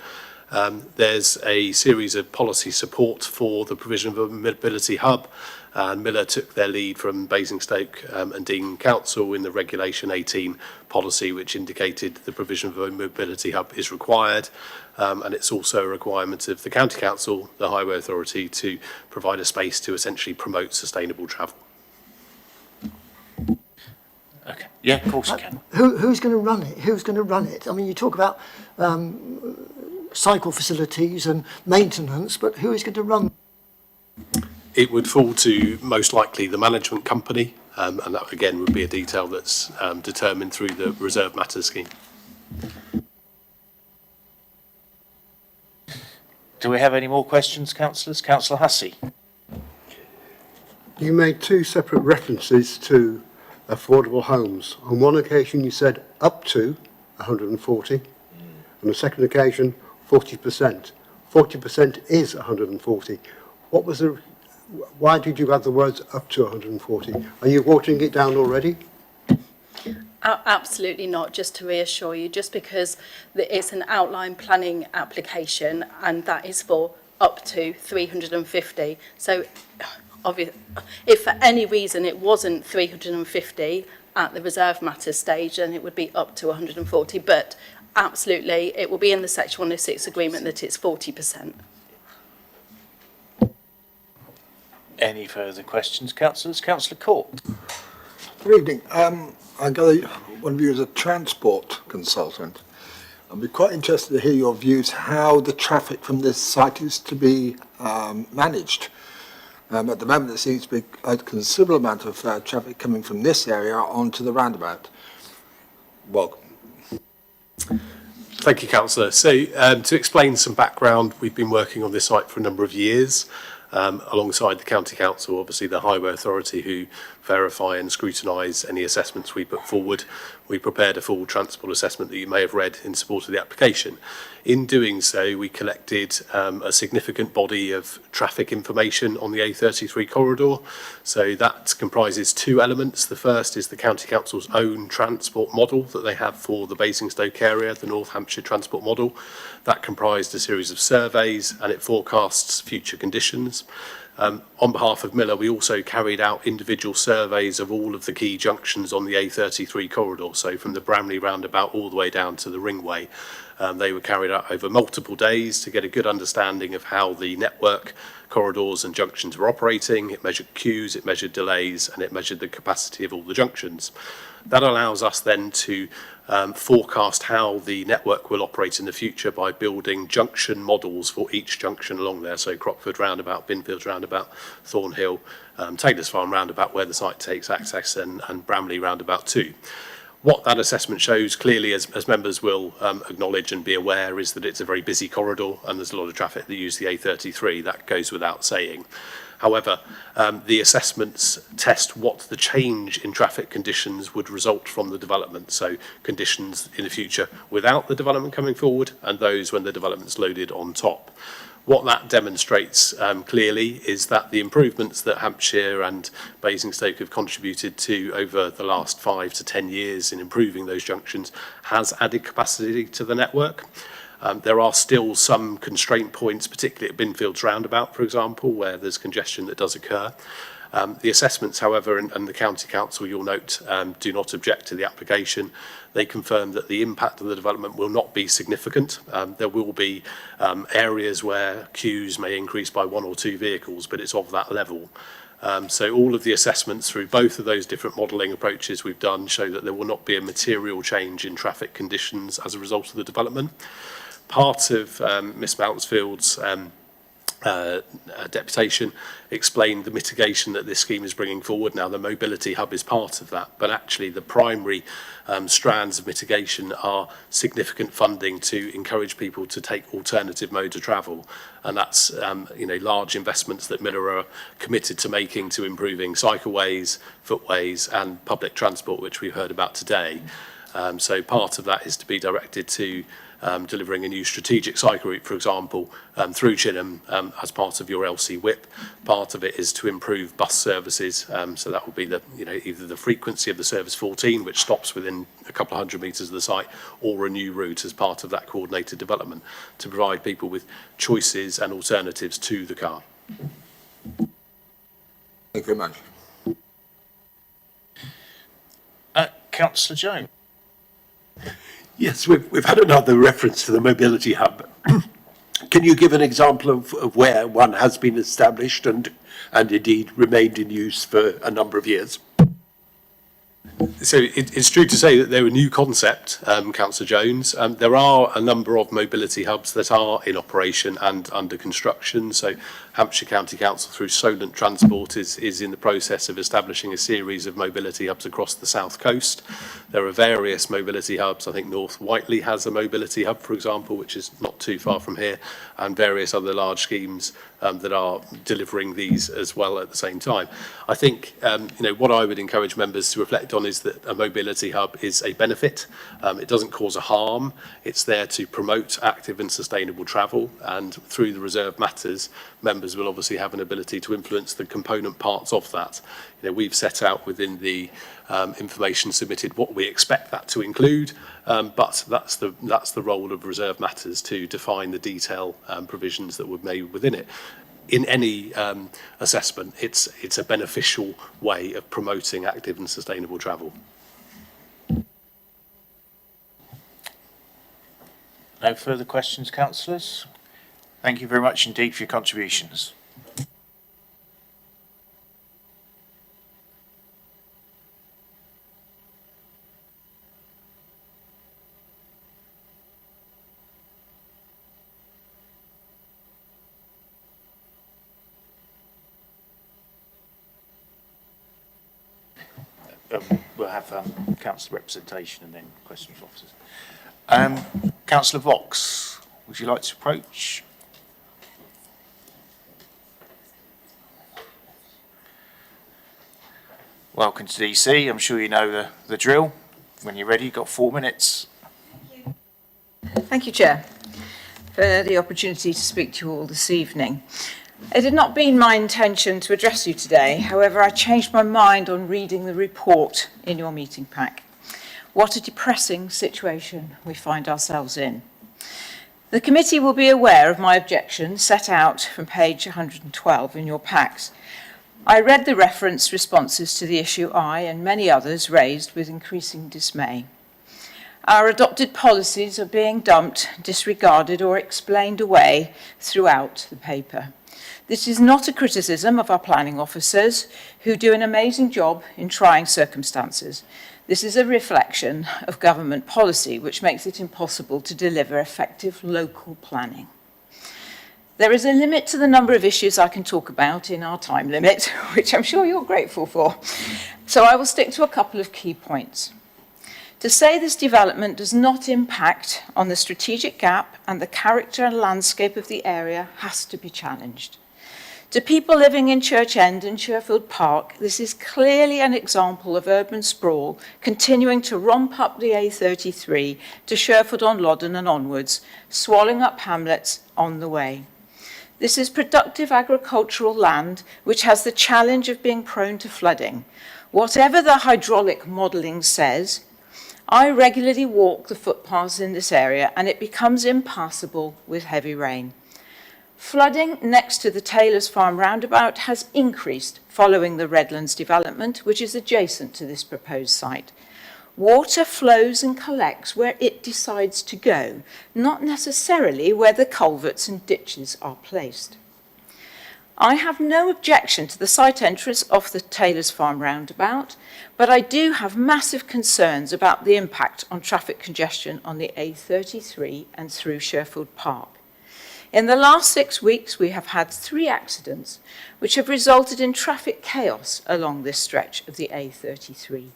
There's a series of policy support for the provision of a mobility hub, and Miller took their lead from Basingstoke and Dean Council in the Regulation 18 policy, which indicated the provision of a mobility hub is required, and it's also a requirement of the County Council, the Highway Authority, to provide a space to essentially promote sustainable travel. Okay. Yeah, of course you can. Who's going to run it? Who's going to run it? I mean, you talk about cycle facilities and maintenance, but who is going to run? It would fall to most likely the management company, and that again would be a detail that's determined through the reserve matters scheme. Do we have any more questions, councillors? Councillor Hussey. You made two separate references to affordable homes. On one occasion you said up to 140, on the second occasion 40%. 40% is 140. Why did you add the words up to 140? Are you watering it down already? Absolutely not, just to reassure you, just because it's an outline planning application and that is for up to 350. So if for any reason it wasn't 350 at the reserve matters stage, then it would be up to 140. But absolutely, it will be in the Section 106 agreement that it's 40%. Any further questions, councillors? Councillor Court. Good evening. I gather one of you is a transport consultant. I'd be quite interested to hear your views how the traffic from this site is to be managed. At the moment, there seems to be a considerable amount of traffic coming from this area onto the roundabout. Welcome. Thank you, Councillor. So to explain some background, we've been working on this site for a number of years. Alongside the County Council, obviously the Highway Authority, who verify and scrutinise any assessments we put forward. We prepared a full transport assessment that you may have read in support of the application. In doing so, we collected a significant body of traffic information on the A33 corridor. So that comprises two elements. The first is the County Council's own transport model that they have for the Basingstoke area, the North Hampshire transport model. That comprised a series of surveys and it forecasts future conditions. On behalf of Miller, we also carried out individual surveys of all of the key junctions on the A33 corridor, so from the Bramley roundabout all the way down to the Ringway. They were carried out over multiple days to get a good understanding of how the network corridors and junctions were operating. It measured queues, it measured delays, and it measured the capacity of all the junctions. That allows us then to forecast how the network will operate in the future by building junction models for each junction along there. So Crockford roundabout, Binfield roundabout, Thornhill, Taylor's Farm roundabout where the site takes access, and Bramley roundabout too. What that assessment shows clearly, as members will acknowledge and be aware, is that it's a very busy corridor and there's a lot of traffic that use the A33. That goes without saying. However, the assessments test what the change in traffic conditions would result from the development. So conditions in the future without the development coming forward and those when the development's loaded on top. What that demonstrates clearly is that the improvements that Hampshire and Basingstoke have contributed to over the last 5 to 10 years in improving those junctions has added capacity to the network. There are still some constraint points, particularly at Binfield's roundabout, for example, where there's congestion that does occur. The assessments, however, and the County Council, you'll note, do not object to the application. They confirm that the impact of the development will not be significant. There will be areas where queues may increase by 1 or 2 vehicles, but it's of that level. So all of the assessments through both of those different modelling approaches we've done show that there will not be a material change in traffic conditions as a result of the development. Part of Miss Mountfield's deputation explained the mitigation that this scheme is bringing forward. Now, the mobility hub is part of that, but actually the primary strands of mitigation are significant funding to encourage people to take alternative modes of travel, and that's large investments that Miller are committed to making to improving cycleways, footways, and public transport, which we've heard about today. So part of that is to be directed to delivering a new strategic cycle route, for example, through Chinham as part of your LC WIP. Part of it is to improve bus services, so that will be either the frequency of the service 14, which stops within a couple of hundred metres of the site, or a new route as part of that coordinated development to provide people with choices and alternatives to the car. Thank you very much. Councillor Jones. Yes, we've had another reference to the mobility hub. Can you give an example of where one has been established and indeed remained in use for a number of years? So it's true to say that they're a new concept, Councillor Jones. There are a number of mobility hubs that are in operation and under construction. So Hampshire County Council through Solent Transport is in the process of establishing a series of mobility hubs across the south coast. There are various mobility hubs. I think North Whiteley has a mobility hub, for example, which is not too far from here, and various other large schemes that are delivering these as well at the same time. I think what I would encourage members to reflect on is that a mobility hub is a benefit. It doesn't cause a harm. It's there to promote active and sustainable travel, and through the reserve matters, members will obviously have an ability to influence the component parts of that. We've set out within the information submitted what we expect that to include, but that's the role of reserve matters to define the detail provisions that were made within it. In any assessment, it's a beneficial way of promoting active and sustainable travel. No further questions, councillors? Thank you very much indeed for your contributions. We'll have council representation and then questions from officers. Councillor Vox, would you like to approach? Welcome to DC. I'm sure you know the drill. When you're ready, you've got 4 minutes. Thank you, Chair, for the opportunity to speak to you all this evening. It had not been my intention to address you today. However, I changed my mind on reading the report in your meeting pack. What a depressing situation we find ourselves in. The committee will be aware of my objection set out from page 112 in your packs. I read the reference responses to the issue I and many others raised with increasing dismay. Our adopted policies are being dumped, disregarded or explained away throughout the paper. This is not a criticism of our planning officers, who do an amazing job in trying circumstances. This is a reflection of government policy, which makes it impossible to deliver effective local planning. There is a limit to the number of issues I can talk about in our time limit, which I'm sure you're grateful for. So I will stick to a couple of key points. To say this development does not impact on the strategic gap and the character and landscape of the area has to be challenged. To people living in Church End and Sherfield Park, this is clearly an example of urban sprawl continuing to romp up the A33 to Sherford-on-Loddon and onwards, swallowing up hamlets on the way. This is productive agricultural land which has the challenge of being prone to flooding. Whatever the hydraulic modelling says, I regularly walk the footpaths in this area and it becomes impassable with heavy rain. Flooding next to the Taylor's Farm roundabout has increased following the Redlands development, which is adjacent to this proposed site. Water flows and collects where it decides to go, not necessarily where the culverts and ditches are placed. I have no objection to the site entrance off the Taylor's Farm roundabout, but I do have massive concerns about the impact on traffic congestion on the A33 and through Sherfield Park. In the last 6 weeks, we have had 3 accidents, which have resulted in traffic chaos along this stretch of the A33.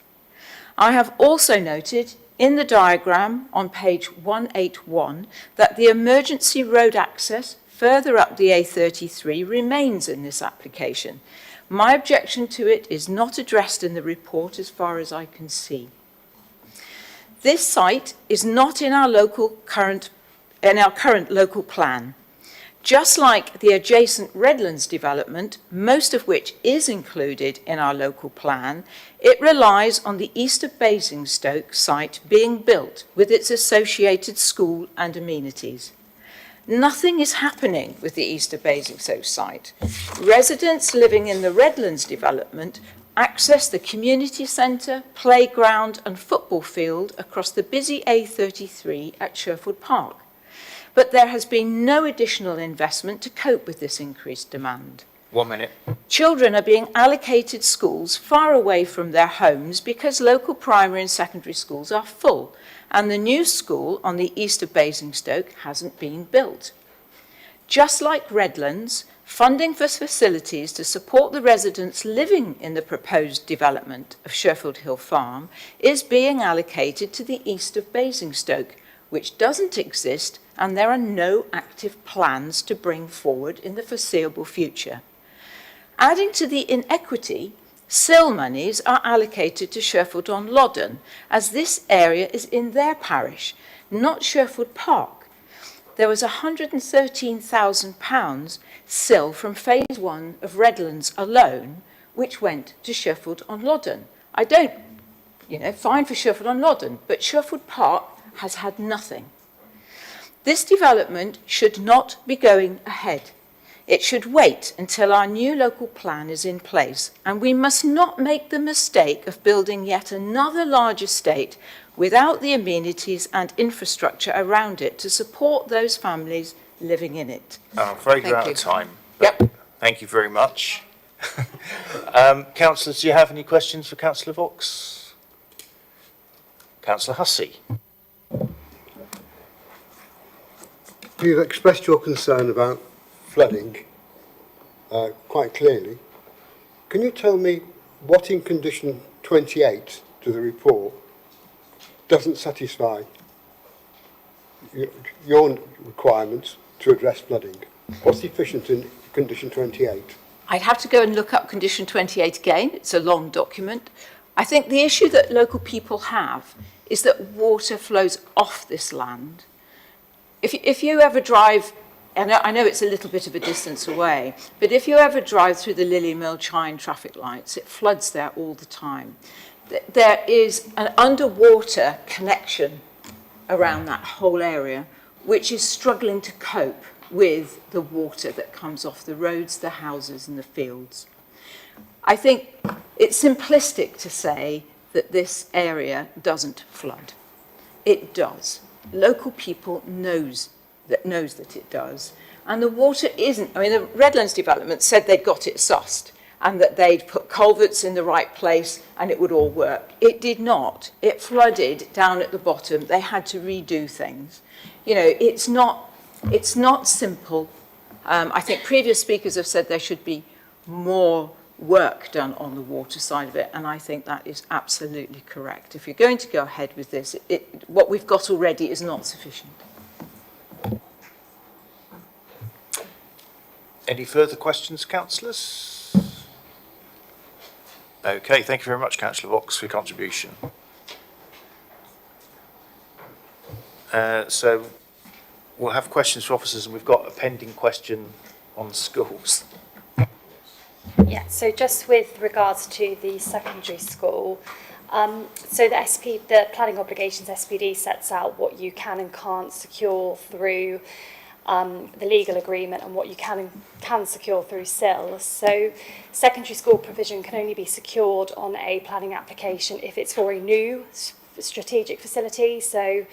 I have also noted in the diagram on page 181 that the emergency road access further up the A33 remains in this application. My objection to it is not addressed in the report as far as I can see. This site is not in our current local plan. Just like the adjacent Redlands development, most of which is included in our local plan, it relies on the east of Basingstoke site being built with its associated school and amenities. Nothing is happening with the east of Basingstoke site. Residents living in the Redlands development access the community centre, playground and football field across the busy A33 at Sherfield Park. But there has been no additional investment to cope with this increased demand. 1 minute. Children are being allocated schools far away from their homes because local primary and secondary schools are full, and the new school on the east of Basingstoke hasn't been built. Just like Redlands, Funding for facilities to support the residents living in the proposed development of Sherfield Hill Farm is being allocated to the east of Basingstoke, which doesn't exist, and there are no active plans to bring forward in the foreseeable future. Adding to the inequity, SIL monies are allocated to Sherfield on Loddon, as this area is in their parish, not Sherfield Park. There was £113,000 SIL from phase 1 of Redlands alone, which went to Sherfield on Loddon. I don't, fine for Sherfield on Loddon, but Sherfield Park has had nothing. This development should not be going ahead. It should wait until our new local plan is in place, and we must not make the mistake of building yet another large estate without the amenities and infrastructure around it to support those families living in it. I'm afraid we're out of time. Yep. Thank you very much. Councillors, do you have any questions for Councillor Vaux? Councillor Hussey. You've expressed your concern about flooding quite clearly. Can you tell me what in condition 28 to the report doesn't satisfy your requirements to address flooding? What's deficient in condition 28? I'd have to go and look up condition 28 again. It's a long document. I think the issue that local people have is that water flows off this land. If you ever drive, and I know it's a little bit of a distance away, but if you ever drive through the Lily Mill Chine traffic lights, it floods there all the time. There is an underwater connection around that whole area, which is struggling to cope with the water that comes off the roads, the houses and the fields. I think it's simplistic to say that this area doesn't flood. It does. Local people knows that it does. And the water isn't, the Redlands development said they'd got it sussed and that they'd put culverts in the right place and it would all work. It did not. It flooded down at the bottom. They had to redo things. It's not simple. I think previous speakers have said there should be more work done on the water side of it, and I think that is absolutely correct. If you're going to go ahead with this, what we've got already is not sufficient. Any further questions, councillors? Okay, thank you very much, Councillor Vaux, for your contribution. So we'll have questions for officers, and we've got a pending question on schools. Yeah, so just with regards to the secondary school, so the planning obligations SPD sets out what you can and can't secure through the legal agreement and what you can secure through SIL. So secondary school provision can only be secured on a planning application if it's for a new strategic facility. So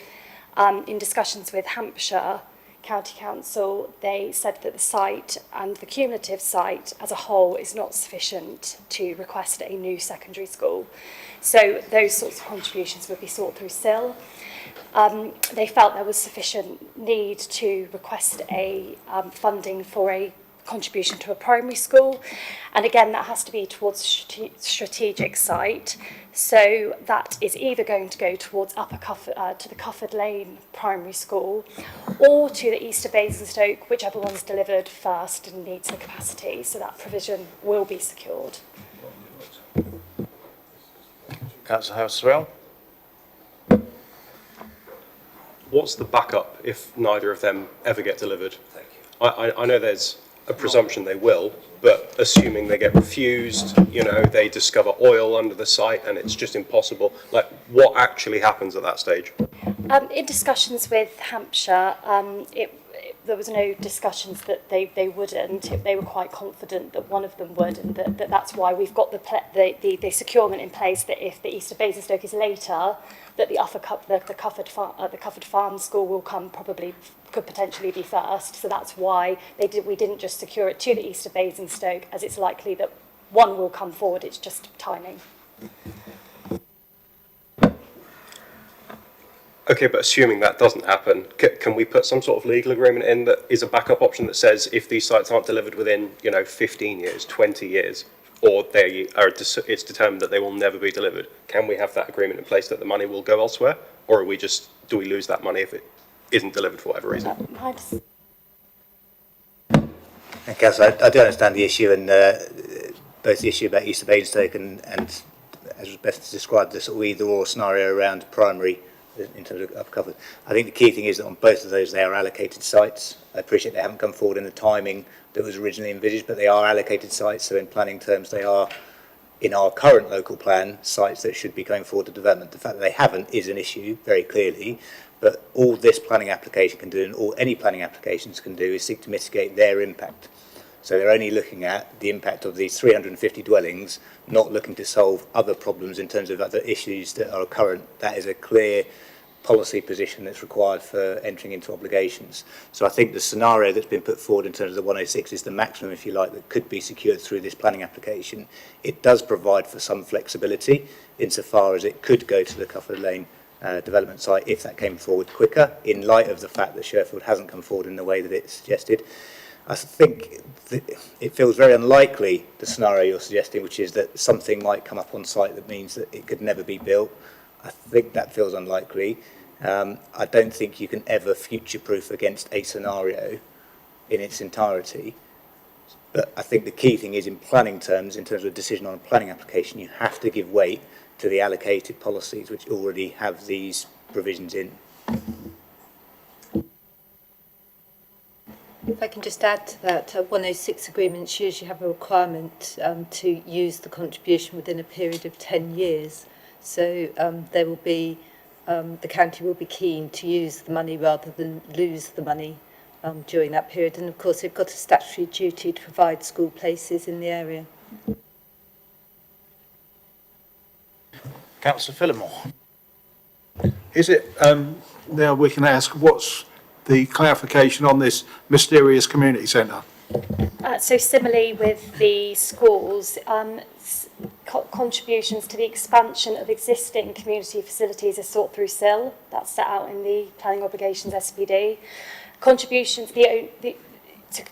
in discussions with Hampshire County Council, they said that the site and the cumulative site as a whole is not sufficient to request a new secondary school. So those sorts of contributions would be sought through SIL. They felt there was sufficient need to request a funding for a contribution to a primary school, and again that has to be towards strategic site. So that is either going to go towards to the Cufford Lane Primary School, or to the East of Basingstoke, whichever one's delivered first and needs the capacity. So that provision will be secured. Councillor House-Threll. What's the backup if neither of them ever get delivered? Thank you. I know there's a presumption they will, but assuming they get refused, they discover oil under the site and it's just impossible, what actually happens at that stage? In discussions with Hampshire, there was no discussions that they wouldn't. They were quite confident that one of them would, and that's why we've got the securement in place that if the East of Basingstoke is later, that the Cufford Farm School will come could potentially be first. So that's why we didn't just secure it to the East of Basingstoke, as it's likely that one will come forward. It's just timing. Okay, but assuming that doesn't happen, can we put some sort of legal agreement in that is a backup option that says if these sites aren't delivered within, 15 years, 20 years, or it's determined that they will never be delivered, can we have that agreement in place that the money will go elsewhere, or do we lose that money if it isn't delivered for whatever reason? Okay, so I do understand the issue, and both the issue about East of Basingstoke and as was best described, the sort of either-or scenario around primary in terms of upper cover. I think the key thing is that on both of those they are allocated sites. I appreciate they haven't come forward in the timing that was originally envisaged, but they are allocated sites, so in planning terms they are, in our current local plan, sites that should be going forward to development. The fact that they haven't is an issue, very clearly, but all this planning application can do, and all any planning applications can do, is seek to mitigate their impact. So they're only looking at the impact of these 350 dwellings, not looking to solve other problems in terms of other issues that are current. That is a clear policy position that's required for entering into obligations. So I think the scenario that's been put forward in terms of the 106 is the maximum, if you like, that could be secured through this planning application. It does provide for some flexibility insofar as it could go to the Cufford Lane development site if that came forward quicker, in light of the fact that Sherfield hasn't come forward in the way that it's suggested. I think it feels very unlikely, the scenario you're suggesting, which is that something might come up on site that means that it could never be built. I think that feels unlikely. I don't think you can ever future-proof against a scenario in its entirety. But I think the key thing is, in planning terms, in terms of a decision on a planning application, you have to give weight to the allocated policies which already have these provisions in. If I can just add to that, 106 agreements usually have a requirement to use the contribution within a period of 10 years. So there will be, the county will be keen to use the money rather than lose the money during that period. And of course, they've got a statutory duty to provide school places in the area. Councillor Phillimore. Is it, now we can ask, what's the clarification on this mysterious community centre? So similarly with the schools, contributions to the expansion of existing community facilities are sought through SIL. That's set out in the Planning Obligations SPD. Contributions, to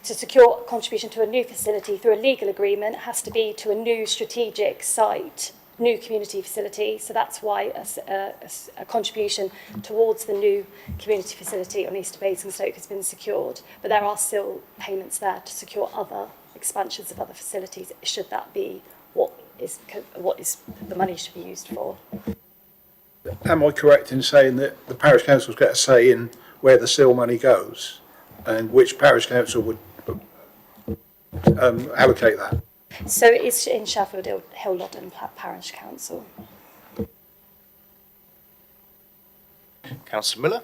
secure contribution to a new facility through a legal agreement has to be to a new strategic site, new community facility. So that's why a contribution towards the new community facility on East of Basingstoke has been secured. But there are still payments there to secure other expansions of other facilities, should that be what is the money should be used for. Am I correct in saying that the parish councils get a say in where the SIL money goes, and which parish council would allocate that? So it's in Sheffield Hill Loddon Parish Council. Councillor Miller.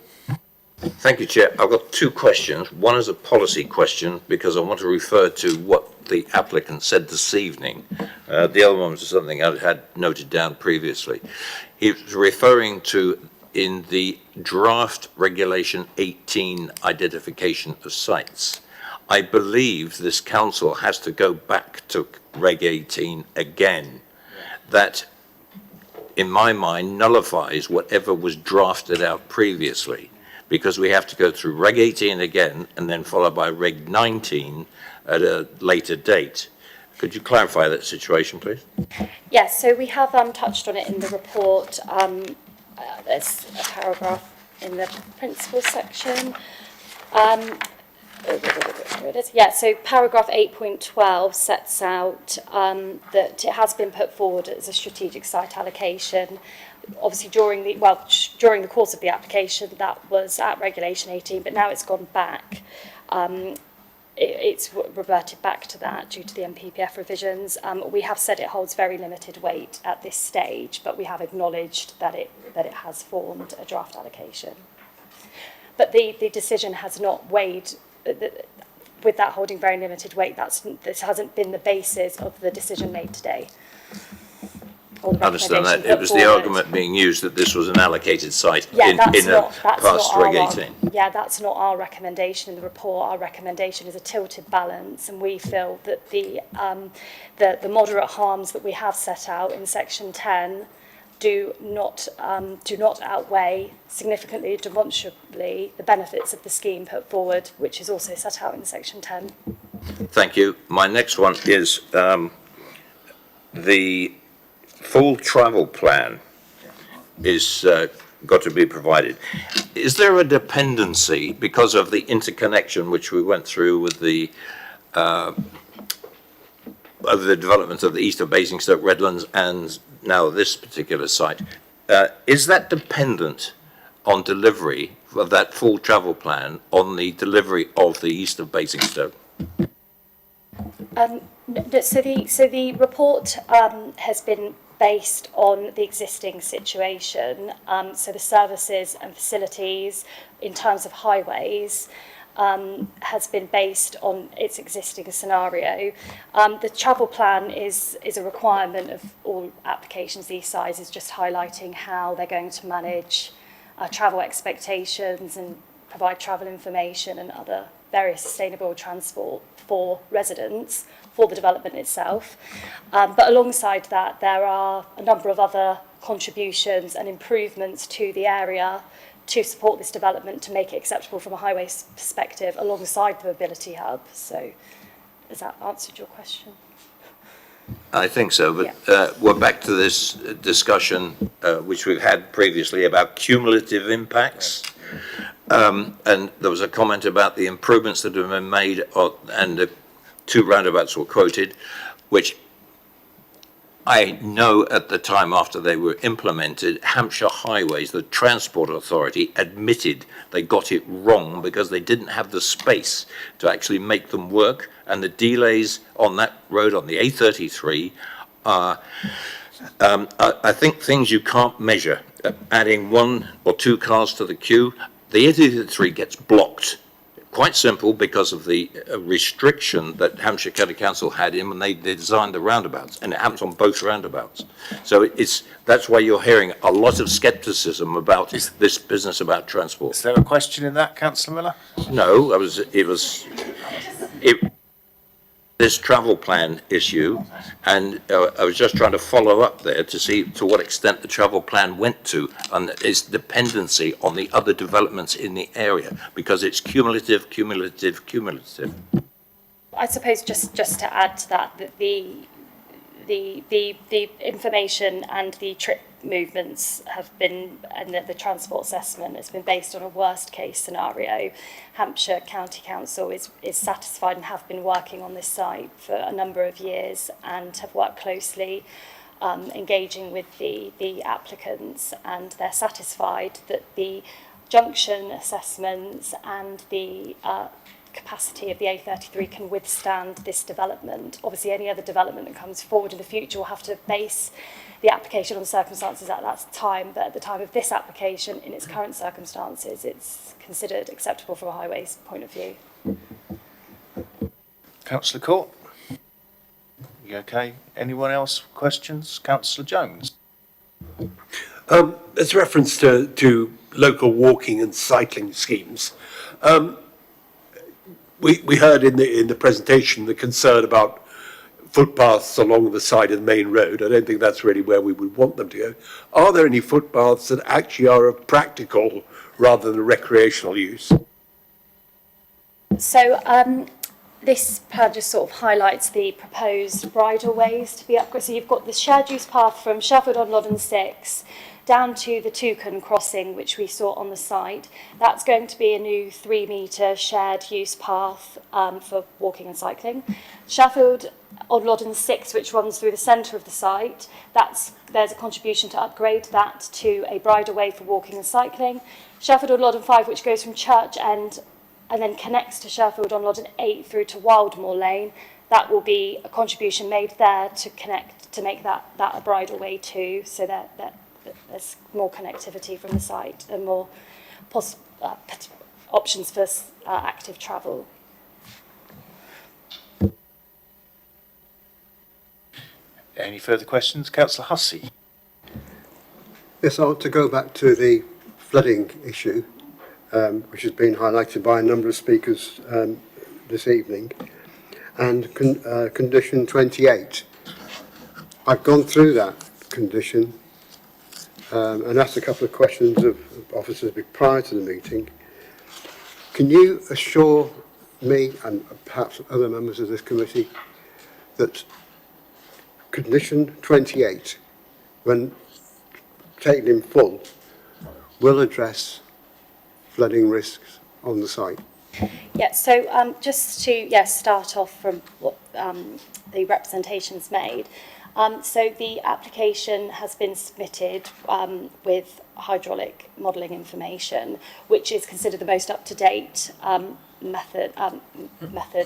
Thank you, Chair. I've got two questions. One is a policy question, because I want to refer to what the applicant said this evening. The other one was something I had noted down previously. He was referring to, in the draft Regulation 18 identification of sites. I believe this council has to go back to Reg 18 again. That, in my mind, nullifies whatever was drafted out previously, because we have to go through Reg 18 again and then followed by Reg 19 at a later date. Could you clarify that situation, please? Yes, so we have touched on it in the report. There's a paragraph in the principal section. Here it is. Yeah, so paragraph 8.12 sets out that it has been put forward as a strategic site allocation. Obviously, during the course of the application, that was at Regulation 18, but now it's gone back. It's reverted back to that due to the MPPF revisions. We have said it holds very limited weight at this stage, but we have acknowledged that it has formed a draft allocation. But the decision has not weighed, with that holding very limited weight, this hasn't been the basis of the decision made today. I understand that. It was the argument being used that this was an allocated site in past Reg 18. Yeah, that's not our recommendation in the report. Our recommendation is a tilted balance, and we feel that the moderate harms that we have set out in section 10 do not outweigh significantly, demonstrably, the benefits of the scheme put forward, which is also set out in Section 10. Thank you. My next one is the full travel plan is got to be provided. Is there a dependency because of the interconnection which we went through with the development of the east of Basingstoke Redlands and now this particular site? Is that dependent on delivery of that full travel plan on the delivery of the east of Basingstoke? So the report has been based on the existing situation. So the services and facilities in terms of highways has been based on its existing scenario. The travel plan is a requirement of all applications these sizes, just highlighting how they're going to manage travel expectations and provide travel information and other various sustainable transport for residents, for the development itself. But alongside that, there are a number of other contributions and improvements to the area to support this development, to make it acceptable from a highway perspective, alongside the mobility hub. So has that answered your question? I think so, but we're back to this discussion which we've had previously about cumulative impacts. And there was a comment about the improvements that have been made, and the two roundabouts were quoted, which I know at the time after they were implemented, Hampshire Highways, the Transport Authority, admitted they got it wrong because they didn't have the space to actually make them work, and the delays on that road, on the A33, are, I think, things you can't measure. Adding 1 or 2 cars to the queue, the A33 gets blocked. Quite simple, because of the restriction that Hampshire County Council had in when they designed the roundabouts, and it happens on both roundabouts. So that's why you're hearing a lot of scepticism about this business about transport. Is there a question in that, Councillor Miller? No, this travel plan issue, and I was just trying to follow up there to see to what extent the travel plan went to and its dependency on the other developments in the area, because it's cumulative. I suppose just to add to that, that the information and the trip movements have been, and the transport assessment has been based on a worst case scenario. Hampshire County Council is satisfied and have been working on this site for a number of years and have worked closely engaging with the applicants, and they're satisfied that the junction assessments and the capacity of the A33 can withstand this development. Obviously, any other development that comes forward in the future will have to base the application on circumstances at that time, but at the time of this application, in its current circumstances, it's considered acceptable from a highways point of view. Councillor Court? You okay? Anyone else? Questions? Councillor Jones? As reference to local walking and cycling schemes, we heard in the presentation the concern about footpaths along the side of the main road. I don't think that's really where we would want them to go. Are there any footpaths that actually are of practical rather than recreational use? So this plan just sort of highlights the proposed bridleways to be upgraded. So you've got the shared use path from Sheffield on Loddon 6 down to the Toucan crossing, which we saw on the site. That's going to be a new 3-metre shared use path for walking and cycling. Sheffield on Loddon 6, which runs through the centre of the site, there's a contribution to upgrade that to a bridleway for walking and cycling. Sheffield on Loddon 5, which goes from Church End and then connects to Sheffield on Loddon 8 through to Wildmoor Lane, that will be a contribution made there to make that a bridleway too, so that there's more connectivity from the site and more options for active travel. Any further questions? Councillor Hussey? Yes, I want to go back to the flooding issue, which has been highlighted by a number of speakers this evening, and condition 28. I've gone through that condition and asked a couple of questions of officers prior to the meeting. Can you assure me and perhaps other members of this committee that condition 28, when taken in full, will address flooding risks on the site? Yeah, so just to start off from what the representations made. So the application has been submitted with hydraulic modelling information, which is considered the most up-to-date method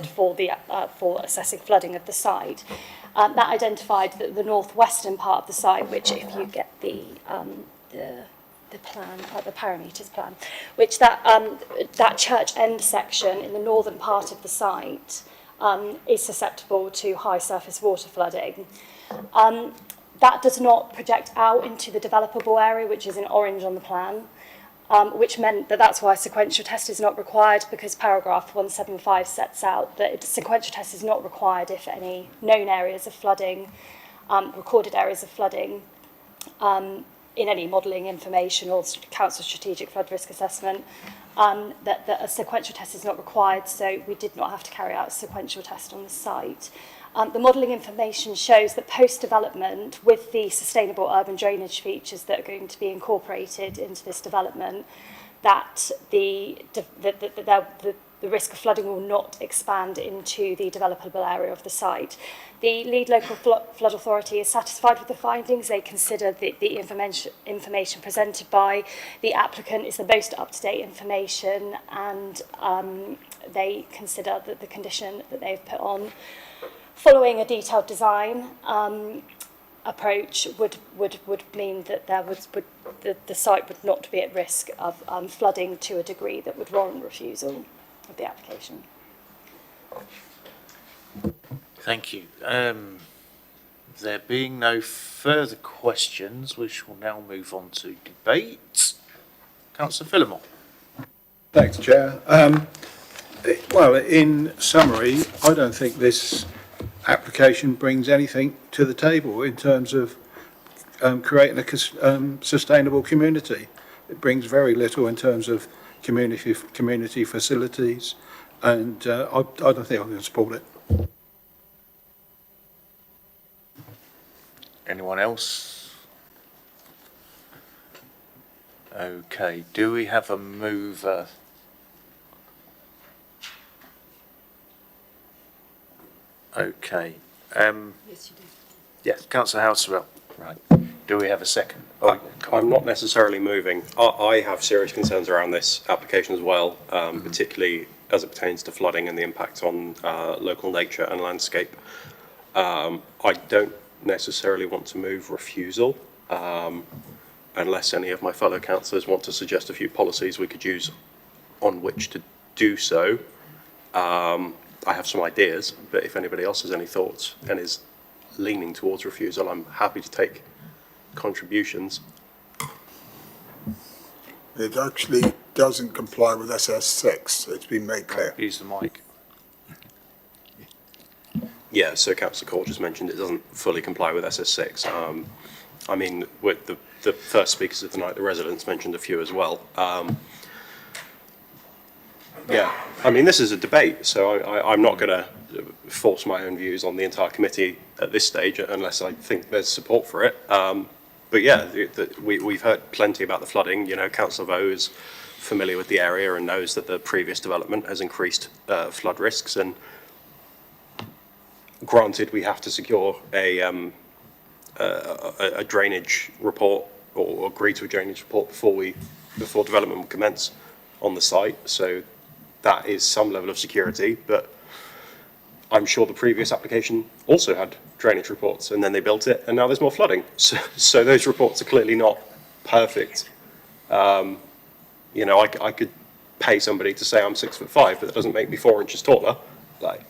for assessing flooding of the site. That identified that the northwestern part of the site, which if you get the plan, the parameters plan, which that church end section in the northern part of the site is susceptible to high surface water flooding. That does not project out into the developable area, which is in orange on the plan, which meant that that's why a sequential test is not required, because paragraph 175 sets out that a sequential test is not required if any known areas of flooding, recorded areas of flooding, in any modelling information or council strategic flood risk assessment, that a sequential test is not required, so we did not have to carry out a sequential test on the site. The modelling information shows that post-development, with the sustainable urban drainage features that are going to be incorporated into this development, that the risk of flooding will not expand into the developable area of the site. The lead local flood authority is satisfied with the findings. They consider that the information presented by the applicant is the most up-to-date information, and they consider that the condition that they've put on, following a detailed design approach, would mean that the site would not be at risk of flooding to a degree that would warrant refusal of the application. Thank you. There being no further questions, we shall now move on to debate. Councillor Phillimore. Thanks, Chair. Well, in summary, I don't think this application brings anything to the table in terms of creating a sustainable community. It brings very little in terms of community facilities, and I don't think I can support it. Anyone else? Okay, do we have a mover? Okay. Yes, you do. Yes, Councillor Housewell. Right. Do we have a second? I'm not necessarily moving. I have serious concerns around this application as well, particularly as it pertains to flooding and the impact on local nature and landscape. I don't necessarily want to move refusal, unless any of my fellow councillors want to suggest a few policies we could use on which to do so. I have some ideas, but if anybody else has any thoughts and is leaning towards refusal, I'm happy to take contributions. It actually doesn't comply with SS6. It's been made clear. Use the mic. Yeah, so Councillor Court just mentioned it doesn't fully comply with SS6. I mean, with the first speakers of the night, the residents mentioned a few as well. Yeah, I mean, this is a debate, so I'm not going to force my own views on the entire committee at this stage unless I think there's support for it. But yeah, we've heard plenty about the flooding. You know, Councillor Vaux is familiar with the area and knows that the previous development has increased flood risks. And granted, we have to secure a drainage report or agree to a drainage report before development will commence on the site. So that is some level of security, but I'm sure the previous application also had drainage reports, and then they built it, and now there's more flooding. So those reports are clearly not perfect. You know, I could pay somebody to say I'm 6'5", but that doesn't make me 4 inches taller. Like,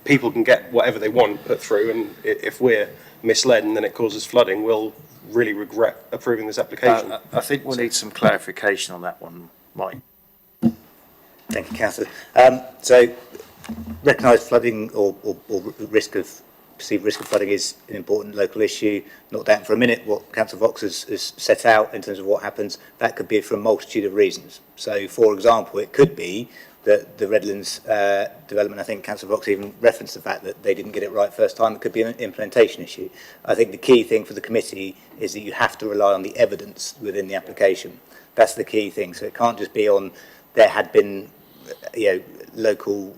people can get whatever they want put through, and if we're misled and then it causes flooding, we'll really regret approving this application. I think we'll need some clarification on that one, Mike. Thank you, Councillor. So, recognised flooding or risk of perceived risk of flooding is an important local issue. Not doubting for a minute what Councillor Fox has set out in terms of what happens. That could be for a multitude of reasons. So, for example, it could be that the Redlands development, I think Councillor Fox even referenced the fact that they didn't get it right first time. It could be an implementation issue. I think the key thing for the committee is that you have to rely on the evidence within the application. That's the key thing. So it can't just be on there had been, local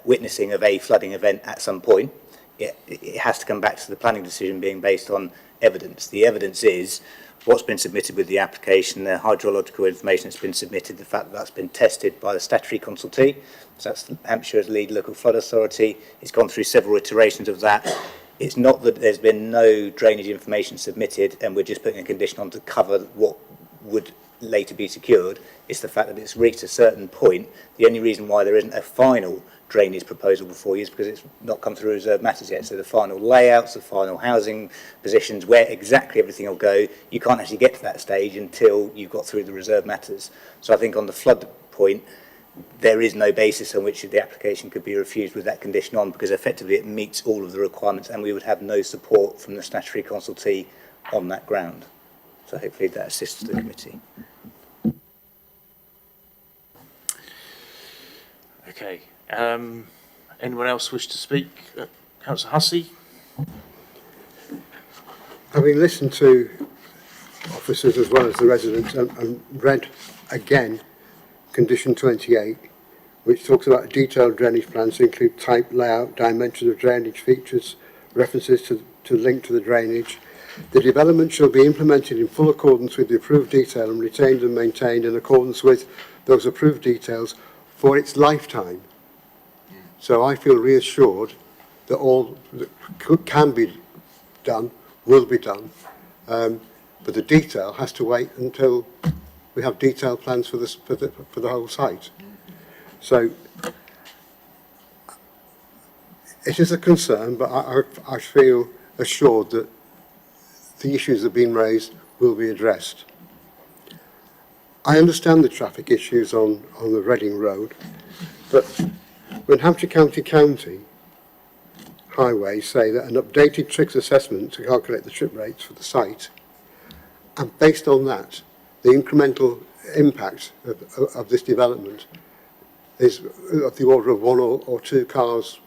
witnessing of a flooding event at some point. It has to come back to the planning decision being based on evidence. The evidence is what's been submitted with the application, the hydrological information that's been submitted, the fact that that's been tested by the statutory consultee. So that's Hampshire's lead local flood authority. It's gone through several iterations of that. It's not that there's been no drainage information submitted and we're just putting a condition on to cover what would later be secured. It's the fact that it's reached a certain point. The only reason why there isn't a final drainage proposal before you is because it's not come through reserve matters yet. So the final layouts, the final housing positions, where exactly everything will go, you can't actually get to that stage until you've got through the reserve matters. So I think on the flood point, there is no basis on which the application could be refused with that condition on, because effectively it meets all of the requirements and we would have no support from the statutory consultee on that ground. So hopefully that assists the committee. Okay. Anyone else wish to speak? Councillor Hussey? Having listened to officers as well as the residents and read again condition 28, which talks about detailed drainage plans to include type, layout, dimensions of drainage features, references to link to the drainage. The development shall be implemented in full accordance with the approved detail and retained and maintained in accordance with those approved details for its lifetime. So I feel reassured that all that can be done will be done, but the detail has to wait until we have detailed plans for the whole site. So it is a concern, but I feel assured that the issues that have been raised will be addressed. I understand the traffic issues on the Reading Road, but when Hampshire County highways say that an updated TRIX assessment to calculate the trip rates for the site, and based on that, the incremental impact of this development is of the order of 1 or 2 cars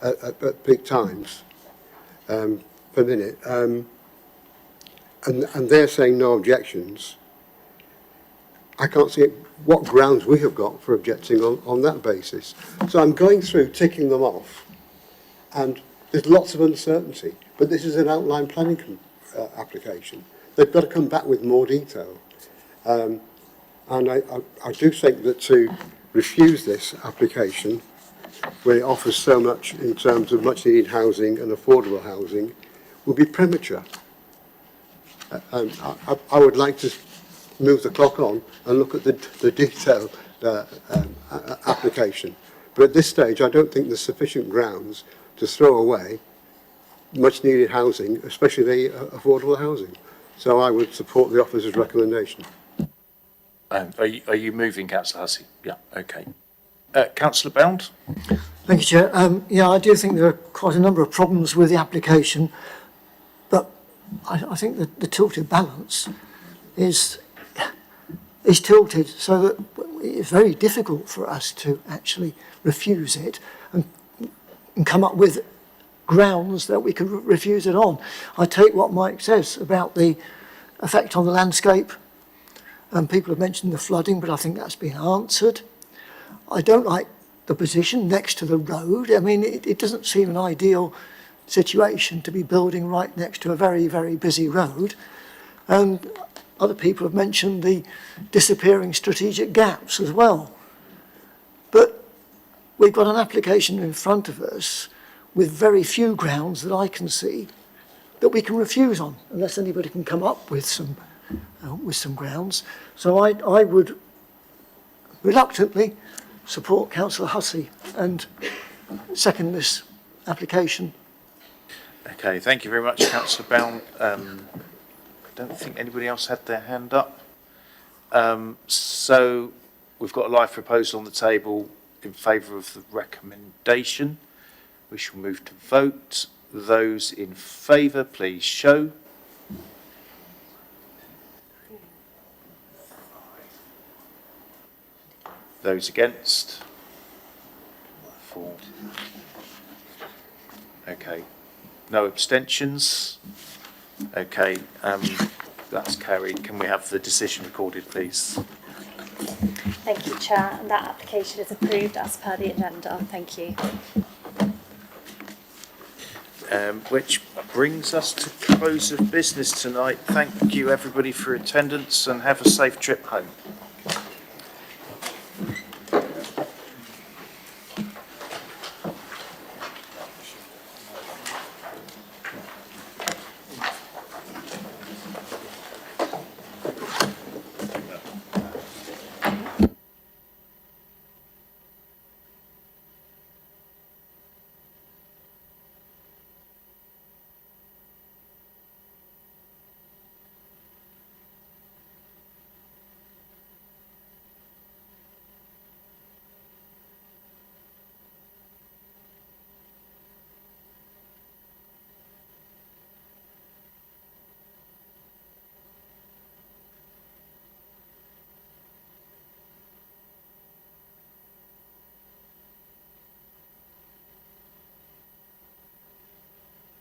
at peak times per minute, and they're saying no objections. I can't see what grounds we have got for objecting on that basis. So I'm going through, ticking them off, and there's lots of uncertainty, but this is an outline planning application. They've got to come back with more detail. And I do think that to refuse this application, where it offers so much in terms of much needed housing and affordable housing, would be premature. I would like to move the clock on and look at the detailed application. But at this stage, I don't think there's sufficient grounds to throw away much needed housing, especially the affordable housing. So I would support the officer's recommendation. Are you moving, Councillor Hussey? Yeah, okay. Councillor Bound? Thank you, Chair. Yeah, I do think there are quite a number of problems with the application, but I think that the tilted balance is tilted so that it's very difficult for us to actually refuse it and come up with grounds that we could refuse it on. I take what Mike says about the effect on the landscape, and people have mentioned the flooding, but I think that's been answered. I don't like the position next to the road. I mean, it doesn't seem an ideal situation to be building right next to a very, very busy road. And other people have mentioned the disappearing strategic gaps as well. But we've got an application in front of us with very few grounds that I can see that we can refuse on, unless anybody can come up with some grounds. So I would reluctantly support Councillor Hussey and second this application. Okay, thank you very much, Councillor Bound. I don't think anybody else had their hand up. So we've got a live proposal on the table in favour of the recommendation. We shall move to vote. Those in favour, please show. Those against? 4. Okay. No abstentions? Okay, that's carried. Can we have the decision recorded, please? Thank you, Chair, and that application is approved as per the agenda. Thank you. Which brings us to close of business tonight. Thank you, everybody, for attendance, and have a safe trip home.